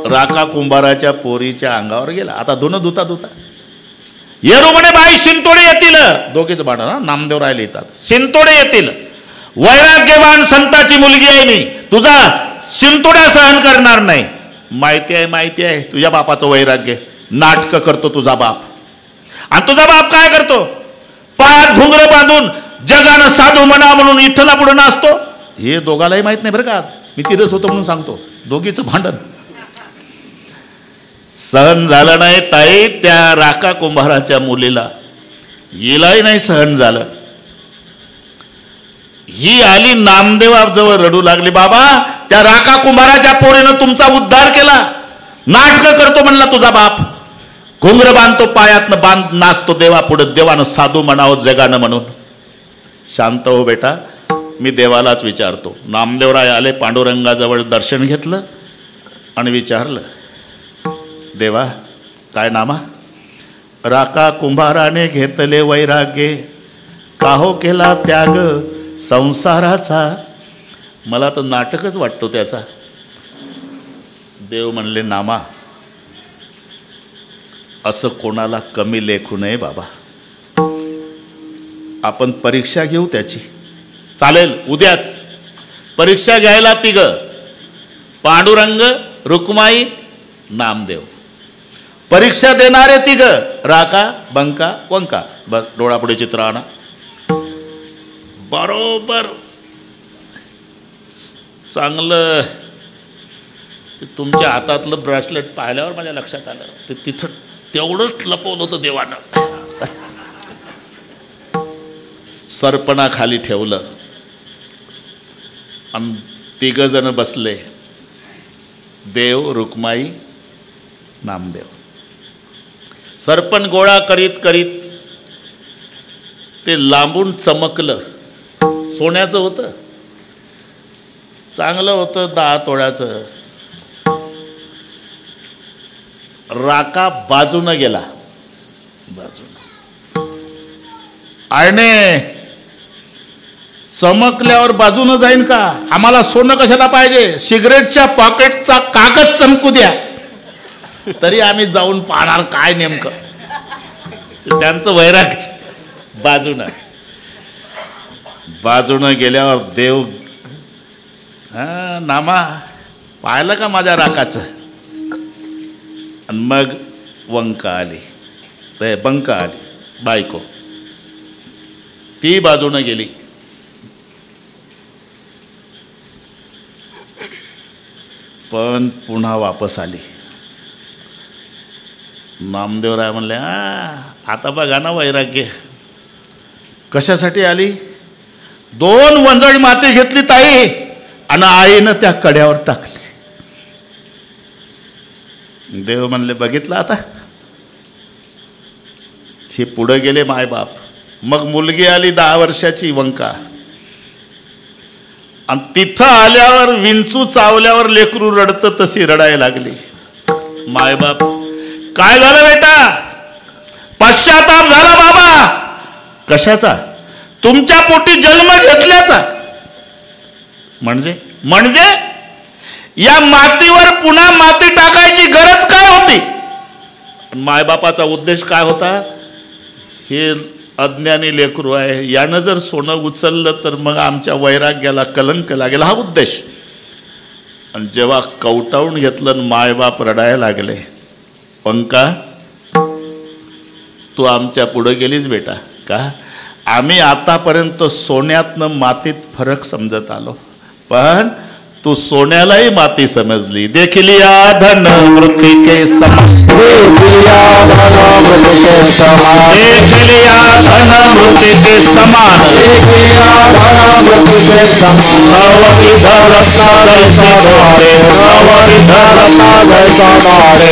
राका कुंभाराच्या पोरीच्या अंगावर गेला. आता धुणं धुता धुता येरू म्हणे बाई शिंतोडे येतील. दोघेच बाण नामदेव राहिले येतात. शिंतोडे येतील, वैराग्यवान संताची मुलगी आहे मी, तुझा शिंतोडा सहन करणार नाही. माहिती आहे तुझ्या बापाचं वैराग्य. नाटक करतो तुझा बाप. आणि तुझा बाप काय करतो? पायात घुंगर बांधून जगानं साधू म्हणा म्हणून विठ्ठला पुढे नाचतो. हे दोघालाही माहित नाही बरं का. मी तिरस होतो म्हणून सांगतो. दोघीचं भांडण सहन झालं नाही ताई त्या राका कुंभाराच्या मुलीला. हिलाही नाही सहन झालं. ही आली नामदेवाजवळ रडू लागली. बाबा त्या राका कुंभाराच्या पोरीनं तुमचा उद्धार केला. नाटक करतो म्हणला तुझा बाप. घुंगर बांधतो, पायातनं बांध नाचतो देवा पुढे. देवानं साधू म्हणावं जगानं म्हणून. शांत हो बेटा, मी देवालाच विचारतो. नामदेवराय आले, पांडुरंगाजवळ दर्शन घेतलं आणि विचारलं, देवा काय नामा? राका कुंभाराने घेतले वैराग्य, काहो केला त्याग संसाराचा. मला तर नाटकच वाटतो त्याचा. देव म्हणले, नामा असं कोणाला कमी लेखू नये बाबा. आपण परीक्षा घेऊ त्याची. चालेल, उद्याच परीक्षा घ्यायला तिघ, पांडुरंग, रुक्माई, नामदेव. परीक्षा देणारे तिघ, राका, बंका, वंका. बस डोळापुढे चित्र आणा. बरोबर चांगलं. तुमच्या हातातलं ब्रेसलेट पाहिल्यावर माझ्या लक्षात आलं ते तिथं तेवढंच लपवलं होतं देवानं. सरपणाखाली ठेवलं आणि तिघ जण बसले, देव, रुक्माई, नामदेव. सरपण गोळा करीत करीत ते लांबून चमकलं. सोन्याचं होतं, चांगलं होतं, 10 तोळ्याचं. राका बाजूनं गेला. बाजून आयने चमकल्यावर बाजूनं जाईन का? आम्हाला सोनं कशाला पाहिजे? सिगरेटच्या पॉकेटचा कागद चमकू द्या तरी आम्ही जाऊन पाहणार काय नेमकं. त्यांचं वैराग्य. बाजूनं गेल्यावर देव, नामा पाहिलं का माझ्या राकाचं? आणि मग वंका आली, बंका आली, बायको. ती बाजूनं गेली. पण पुन्हा वापस आली. नामदेवराय म्हणले, आता बघा ना वैराग्य. कशासाठी आली? 2 वंजळ माती घेतली ताई आणि आईनं त्या कड्यावर टाकली. देव म्हणले, बघितलं आता? हे पुढे गेले मायबाप. मग मुलगी आली 10 वर्षाची, वंका. आणि तिथं आल्यावर विंचू चावल्यावर लेकरू रडतं तशी रडायला लागली. मायबाप, काय झालं बेटा? पश्चाताप झाला बाबा. कशाचा? तुमच्या पोटी जन्म घेतल्याचा. म्हणजे या मातीवर पुन्हा माती टाकायची गरज काय होती? मायबापाचा उद्देश काय होता? हे अज्ञानी लेकरू आहे, यानं जर सोनं उचललं तर मग आमच्या वैराग्याला कलंक लागेल, हा उद्देश. आणि जेव्हा कवटाळून घेतलं, मायबाप रडायला लागले. पंका, तू आमच्या पुढे गेलीस बेटा. का? आम्ही आतापर्यंत सोन्यातनं मातीत फरक समजत आलो, पण तू सोन्यालाही माती समजली. देखलिया धन मृतिके समान, देखलिया धन मृतिके समान, देखलिया धन मृतिके समान, देखलिया धन मृतिके समान. नवविध रत्ना जैसा धारे, नवविध रत्ना जैसा धारे,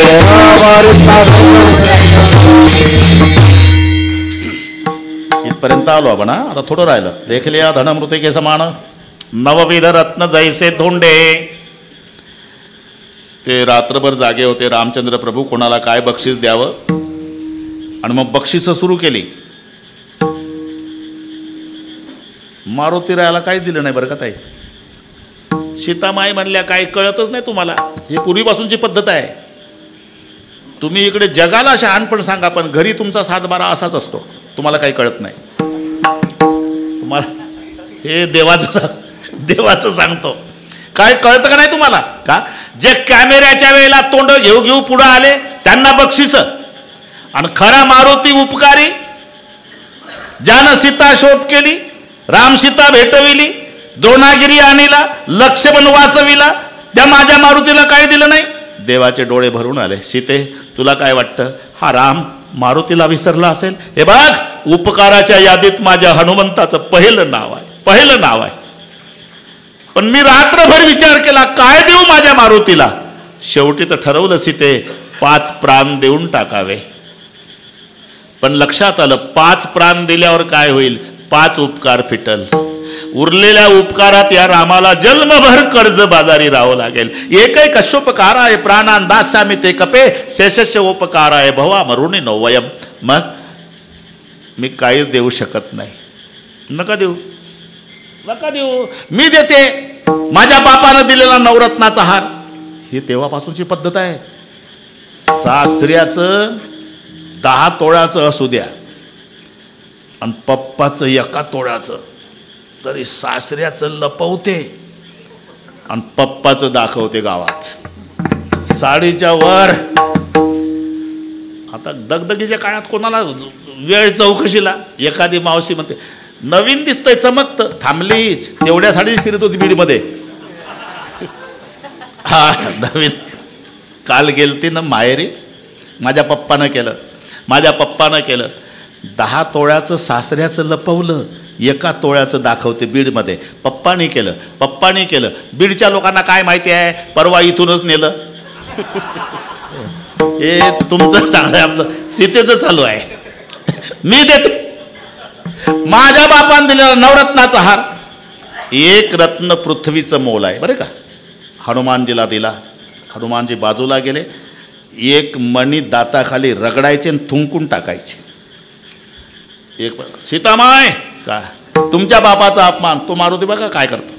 इथपर्यंत आलो आपण. आता थोडं राहिलं. देखलिया धन मृतिके समान, नवविध रत्न जैसे धोंडे. ते रात्रभर जागे होते रामचंद्र प्रभू, कोणाला काय बक्षीस द्यावं. आणि मग बक्षीस सुरू केली. मारुती रायाला काही दिलं नाही बरं का ताई. सीतामाई म्हणल्या काही कळतच नाही तुम्हाला, ही पूर्वीपासूनची पद्धत आहे. तुम्ही इकडे जगाला शहाणपण सांगा पण घरी तुमचा 7-12 असाच असतो, तुम्हाला काही कळत नाही. तुम्हाला हे देवाचं सांगतो, काय कळतं का नाही तुम्हाला का? जे कॅमेऱ्याच्या वेळेला तोंड घेऊ पुढे आले त्यांना बक्षीस, आणि खरा मारुती उपकारी ज्यानं सीता शोध केली, राम सीता भेटविली, द्रोणागिरी आणीला, लक्ष्मण वाचविला, त्या माझ्या मारुतीला काय दिलं नाही? देवाचे डोळे भरून आले. सीते तुला काय वाटतं, हा राम मारुतीला विसरला असेल? हे बघ, उपकाराच्या यादीत माझ्या हनुमंताचं पहिलं नाव आहे. पण मी रात्रभर विचार केला काय देऊ माझ्या मारुतीला. शेवटी तर ठरवलं सीते 5 प्राण देऊन टाकावे. पण लक्षात आलं 5 प्राण दिल्यावर काय होईल, 5 उपकार फिटल. उरलेल्या उपकारात या रामाला जन्मभर कर्ज बाजारी राहावं लागेल. एकही कशोपकाराय प्राणान दास्यामि ते कपे शेषस्य उपकाराय भवा मरुणी नवयम. मग मी काहीच देऊ शकत नाही. नका देऊ, मी देते माझ्या बापानं दिलेला नवरत्नाचा हार. ही तेव्हापासूनची पद्धत आहे. सासऱ्याचं 10 तोळ्याचं असू द्या आणि पप्पाचं 1 तोळ्याचं, तरी सासऱ्याचं लपवते आणि पप्पाचं दाखवते गावात साडीच्या वर. आता दगदगीच्या काळात कोणाला वेळ चौकशीला, एखादी मावशी म्हणते नवीन दिसतंय चमकतं, थांबलीच तेवढ्या साडीच फिरत होती बीडमध्ये. हा नवीन. काल गेलती ना माहेरी, माझ्या पप्पानं केलं 10 तोळ्याचं सासऱ्याचं लपवलं, 1 तोळ्याचं दाखवते बीडमध्ये. पप्पानी केलं. बीडच्या लोकांना काय माहिती आहे, परवा इथूनच नेलं. हे तुमचं चांगलं आहे, आपलं सीतेचं चालू आहे. मी देते माझ्या बापान दिलेला नवरत्नाचा हार. 1 रत्न पृथ्वीचं मोल आहे बरं का. हनुमानजीला दिला, हनुमानजी बाजूला गेले, 1 मणी दाताखाली रगडायचे आणि थुंकून टाकायचे. सीतामाय का तुमच्या बापाचा अपमान, तो मारुती बघा काय करतो.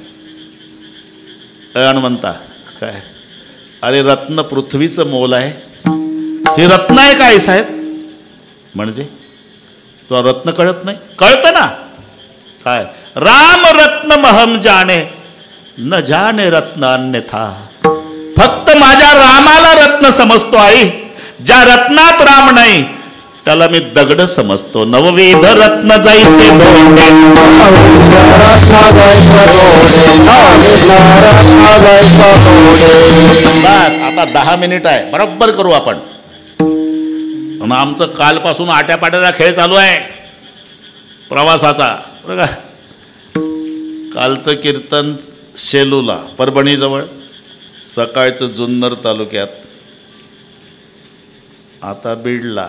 हनुमंता काय, अरे रत्न पृथ्वीचं मोल आहे, हे रत्न आहे काय साहेब? म्हणजे तो रत्न कळत नाही? कळतं ना काय, राम रत्न महम जाणे न जाणे रत्न अन्यथा. फक्त माझ्या रामाला रत्न समजतो आई. ज्या रत्नात राम नाही त्याला मी दगड समजतो. नवविध रत्न जैसे धोंडे. बस आता 10 मिनिट आहे, बरोबर करू आपण. आमचं कालपासून आट्यापाट्याचा खेळ चालू आहे प्रवासाचा बरं का. कालचं कीर्तन शेलूला परभणीजवळ, सकाळचं जुन्नर तालुक्यात, आता बीडला,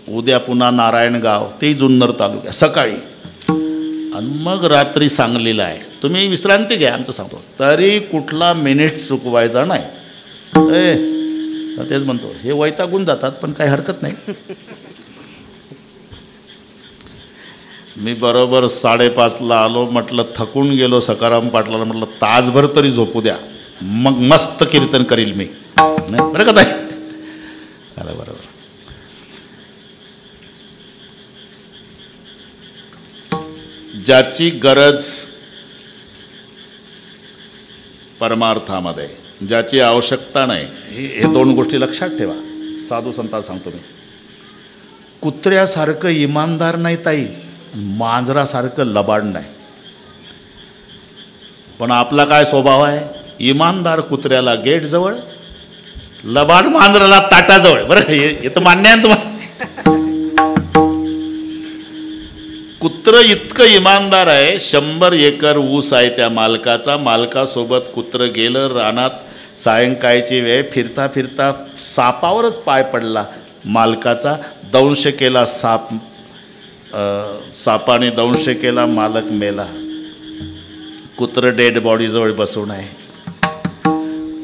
उद्या पुन्हा नारायणगाव, ते जुन्नर तालुक्यात सकाळी, आणि मग रात्री सांगलीला आहे. तुम्ही विश्रांती घ्या, आमचं सांगतो, तरी कुठला मिनिट चुकवायचा नाही. तेच म्हणतो, हे वैतागून जातात पण काही हरकत नाही. मी बरोबर 5:30ला आलो. म्हटलं थकून गेलो, सकाराम पाटलाला म्हटलं तासभर तरी झोपू द्या, मग मस्त कीर्तन करील मी. नाही बरं का ताई? अरे बरोबर. ज्याची गरज परमार्थामध्ये, ज्याची आवश्यकता नाही, हे 2 गोष्टी लक्षात ठेवा. साधू संतांना सांगतो मी, कुत्र्यासारखं इमानदार नाही ताई, मांजरासारखं लबाड नाही. पण आपला काय स्वभाव आहे, इमानदार कुत्र्याला गेटजवळ, लबाड मांजराला ताटाजवळ. बरं हे तर मान्य आहे तुम्हाला. कुत्र इतकं इमानदार आहे, 100 एकर ऊस आहे त्या मालकाचा. मालकासोबत कुत्र गेलं रानात, सायंकाळची वेळ, फिरता फिरता सापावरच पाय पडला मालकाचा. दंश केला साप, सापाने दंश केला, मालक मेला. कुत्र डेड बॉडीजवळ बसून आहे.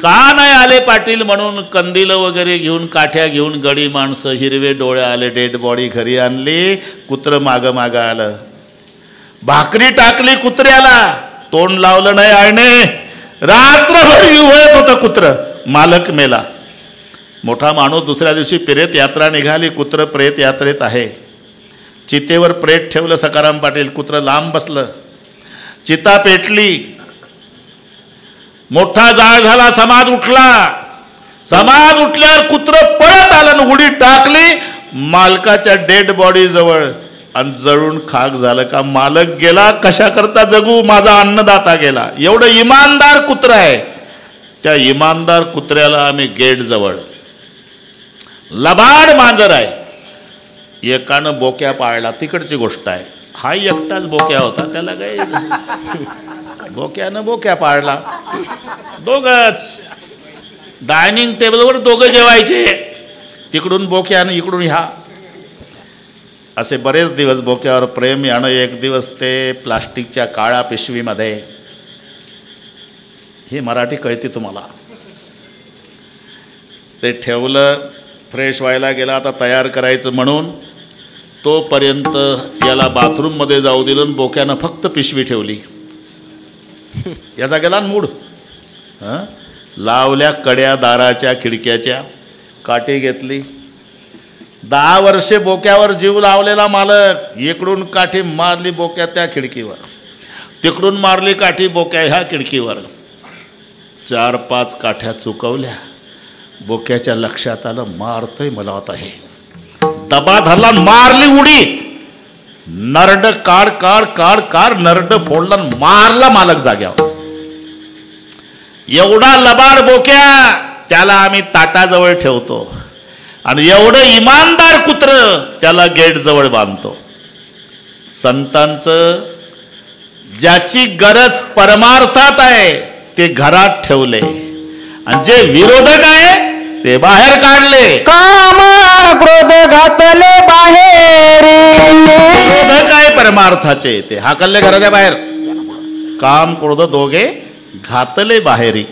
का नाही आले पाटील म्हणून कंदील वगैरे घेऊन, काठ्या घेऊन, गडी माणसं, हिरवे डोळे आले, डेड बॉडी घरी आणली. कुत्र मागं आलं. भाकरी टाकली कुत्र्याला, तोंड लावलं नाही आईने, रात्रभर युवत होतं कुत्र. मालक मेला. मोठा माणूस दुसऱ्या दिवशी प्रेत यात्रा निघाली, कुत्र प्रेत यात्रेत आहे. चितेवर प्रेत ठेवलं सकाराम पाटील, कुत्र लांब बसलं. चिता पेटली, मोठा जाळ झाला, समाज उठला. समाज उठल्यावर कुत्र पळत आलं, उडी टाकली मालकाच्या डेड बॉडी जवळ आणि जळून खाक झालं. का मालक गेला, कशा करता जगू, माझा अन्नदाता गेला. एवढं इमानदार कुत्र आहे. त्या इमानदार कुत्र्याला आम्ही गेट जवळ, लबाड मांजर आहे, एकानं बोक्या पाळला. तिकडची गोष्ट आहे. हा एकटाच बोक्या होता, त्याला काय बोक्यानं बोक्या पाळला. दोघच डायनिंग टेबलवर दोघं जेवायचे, तिकडून बोक्यानं इकडून ह्या. असे बरेच दिवस बोक्यावर प्रेम यानं. एक दिवस ते प्लास्टिकच्या काळ्या पिशवीमध्ये, ही मराठी कळते तुम्हाला, ते ठेवलं. फ्रेश व्हायला गेला, आता तयार करायचं म्हणून, तोपर्यंत याला बाथरूममध्ये जाऊ दिलं. बोक्यानं फक्त पिशवी ठेवली. याचा गेला मूड. लावल्या कड्या दाराच्या खिडक्याच्या, काठी घेतली. 10 वर्षे बोक्यावर जीव लावलेला मालक इकडून काठी मारली बोक्या त्या खिडकीवर, तिकडून मारली काठी बोक्या ह्या खिडकीवर. 4-5 काठ्या चुकवल्या. बोक्याच्या लक्षात आलं, मारतय मला आता हे. दबा धरला, मारली उडी. नरड काढ काढ काढ काढ, नरड फोडला, मारला मालक जाग्यावर. एवढा लबाड बोक्या, त्याला आम्ही ताटाजवळ ठेवतो. आणि एवढं इमानदार कुत्र, त्याला गेट जवळ बांधतो. संतांचं ज्याची गरज परमार्थात आहे ते घरात ठेवले, आणि जे विरोधक आहे ते बाहेर काढले. काम क्रोध घातले बाहेर, विरोधक आहे परमार्थाचे, ते हाकलले घराच्या बाहेर. काम क्रोध दोघे घातले बाहेरी.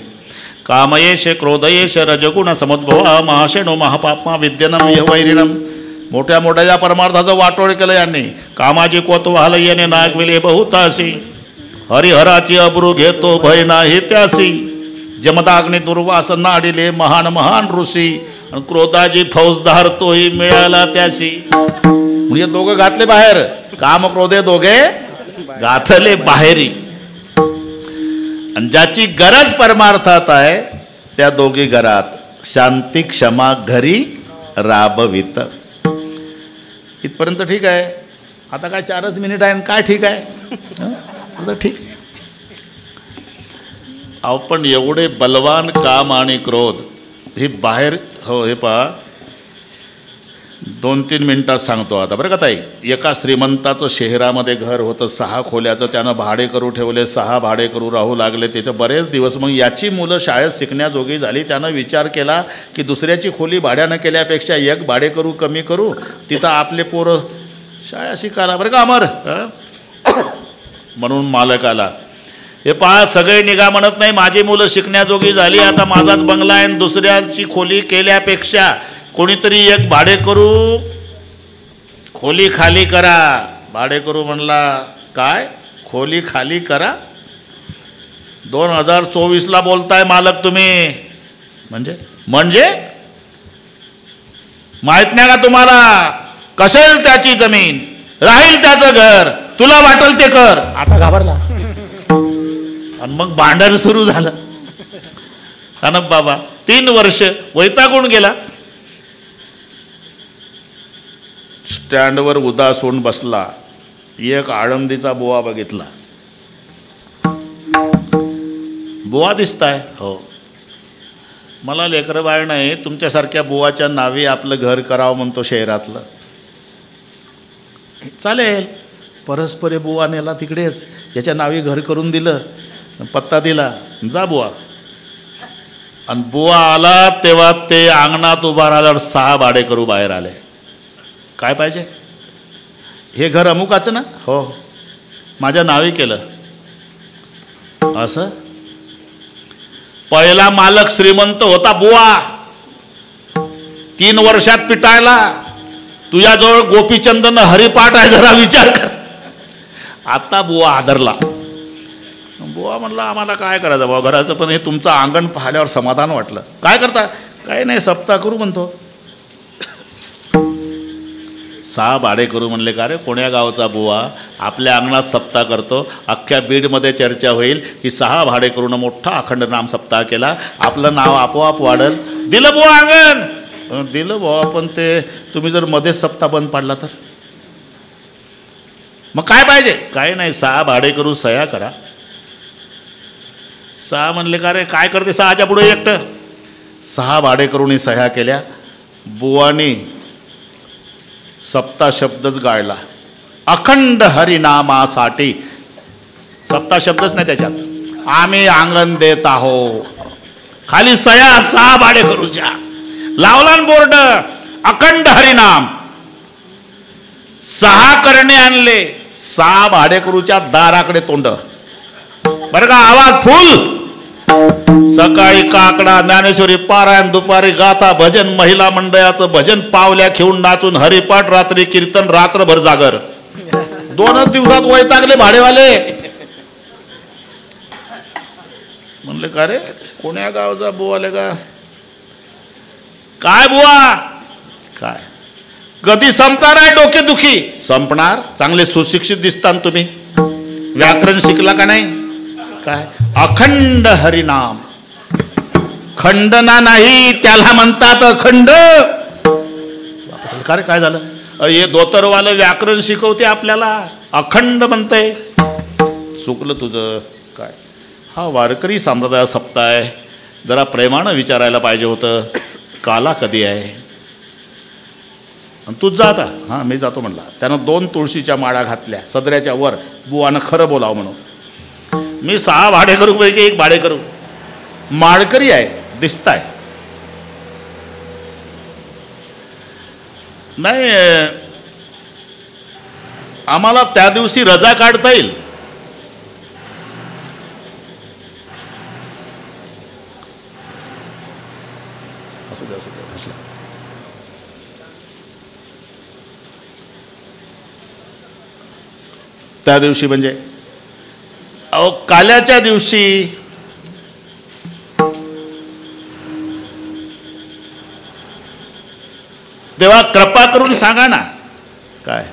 कामयेश क्रोधयेश रजगुण समुद्भवा महाशेनो महापापमा विद्यनम यवैरिणम. मोठ्या मोठ्या या परमार्थाचं वाटोळ केलं यांनी. कामाची कोतवाल येणे नागविले बहुतासी, हरिहराची अब्रू घेतो भय नाही त्यासी. जमदाग्नी दुर्वास नाडिले महान महान ऋषी, आणि क्रोधाची फौजदार तोही मिळाला त्याशी. म्हणजे दोघं घातले बाहेर. काम क्रोधे दोघे घातले बाहेरी. आणि ज्याची गरज परमार्थात आहे त्या दोघी घरात. शांती क्षमा घरी राबवित. इथपर्यंत ठीक आहे. आता काय 4च मिनिट आहे, काय ठीक आहे, आता ठीक. आपण एवढे बलवान काम आणि क्रोध हे बाहेर. हो, हे पहा, 2-3 मिनिटात सांगतो आता बरं का ताई. एका श्रीमंताचं शहरामध्ये घर होतं, 6 खोल्याचं. त्यानं भाडेकरू ठेवले, 6 भाडेकरू राहू लागले तिथं बरेच दिवस. मग याची मुलं शाळेत शिकण्याजोगी झाली. त्यानं विचार केला की दुसऱ्याची खोली भाड्यानं केल्यापेक्षा एक भाडेकरू कमी करू, तिथं आपले पोरं शाळा शिकायला. बरं का अमर, म्हणून मालक आला. हे पहा, सगळे निघा म्हणत नाही, माझी मुलं शिकण्याजोगी झाली, आता माझाच बंगला आहे, दुसऱ्याची खोली केल्यापेक्षा कोणीतरी एक भाडेकरू खोली खाली करा. भाडेकरू म्हणला, काय खोली खाली करा? 2024ला बोलताय मालक तुम्ही. म्हणजे माहित नाही का तुम्हाला? कसेल त्याची जमीन, राहील त्याचं घर, तुला वाटेल ते कर. आता घाबरला. आणि मग भांडण सुरू झालं. कानप बाबा 3 वर्ष वैतागून गेला. स्टँडवर उदास होऊन बसला. एक आळंदीचा बुवा बघितला. बुवा दिसताय? हो. मला लेकरं बाळ नाही, तुमच्यासारख्या बुवाच्या नावी आपलं घर करावं म्हणतो शहरातलं. चालेल. परस्पर बुवा नेला तिकडेच, याच्या नावी घर करून दिलं, पत्ता दिला, जा बुवा. आणि बुवा आला तेव्हा ते अंगणात उभा राहिल्यावर 6 भाडेकरू बाहेर आले. काय पाहिजे? हे घर अमुकाचं ना? हो, माझ्या नावी केलं. असं? पहिला मालक श्रीमंत होता बुवा, 3 वर्षात पिटायला. तुझ्याजवळ गोपीचंदन हरिपाठ आहे, जरा विचार कर. आता बुवा आदरला. बुवा म्हणला आम्हाला काय करायचं बुवा घराचं, पण हे तुमचं अंगण पाहिल्यावर समाधान वाटलं. काय करता? काय नाही, सप्ताह करू म्हणतो. 6 भाडेकरू म्हणले का रे कोण्या गावचा बुवा आपल्या अंगणात सप्ताह करतो, अख्ख्या बीडमध्ये चर्चा होईल की 6 भाडेकरूनं मोठा अखंड नाम सप्ताह केला, आपलं नाव आपोआप वाढल. दिलं बुवा अंगण, दिलं बुवा, पण ते तुम्ही जर मध्येच सप्ताह बंद पाडला तर मग काय पाहिजे? काय नाही, 6 भाडेकरू सह्या करा. 6 म्हणले का रे काय करते 6च्या पुढे एकटं. 6 भाडेकरूंनी सह्या केल्या. बुवानी सप्ता शब्दच गाळला, अखंड हरिनामासाठी. सप्ता शब्दच नाही त्याच्यात, आम्ही अंगण देत आहो. खाली सह्या 6 भाडेकरूच्या, लावला बोर्ड अखंड हरिनाम. 6 करणे आणले, 6 भाडेकरूच्या दाराकडे तोंड. बरं का, आवाज फुल. सकाळी काकडा, ज्ञानेश्वरी पारायण, दुपारी गाथा भजन, महिला मंडळाचं भजन, पावल्या घेऊन नाचून हरिपाठ, रात्री कीर्तन, रात्रभर जागर. 2च दिवसात वैतागले भाडेवाले. म्हणले का रे कोण्या गावचा बुवाले का काय बुवा? काय कधी संपणार आहे डोकेदुखी? संपणार. चांगले सुशिक्षित दिसतात तुम्ही, व्याकरण शिकला का नाही? काय अखंड हरिनाम. खंडना नाही त्याला म्हणतात अखंड. काय झालं? हे धोतरवालं व्याकरण शिकवते आपल्याला, अखंड म्हणतंय. चुकलं तुझं. काय हा वारकरी संप्रदाय सप्ताह आहे, जरा प्रेमानं विचारायला पाहिजे होतं काला कधी आहे. तूच जा आता. हां मी जातो म्हणला. त्यानं 2 तुळशीच्या माळा घातल्या सदऱ्याच्या वर, बुवानं खरं बोलावं म्हणून. मी 6 भाडेकरू पैकी 1 भाडेकरू, माळकरी आहे दिसताय. नाही आम्हाला त्या दिवशी रजा काढता येईल. त्या दिवशी म्हणजे अहो काल्याच्या दिवशी. तेव्हा कृपा करून सांगा ना. काय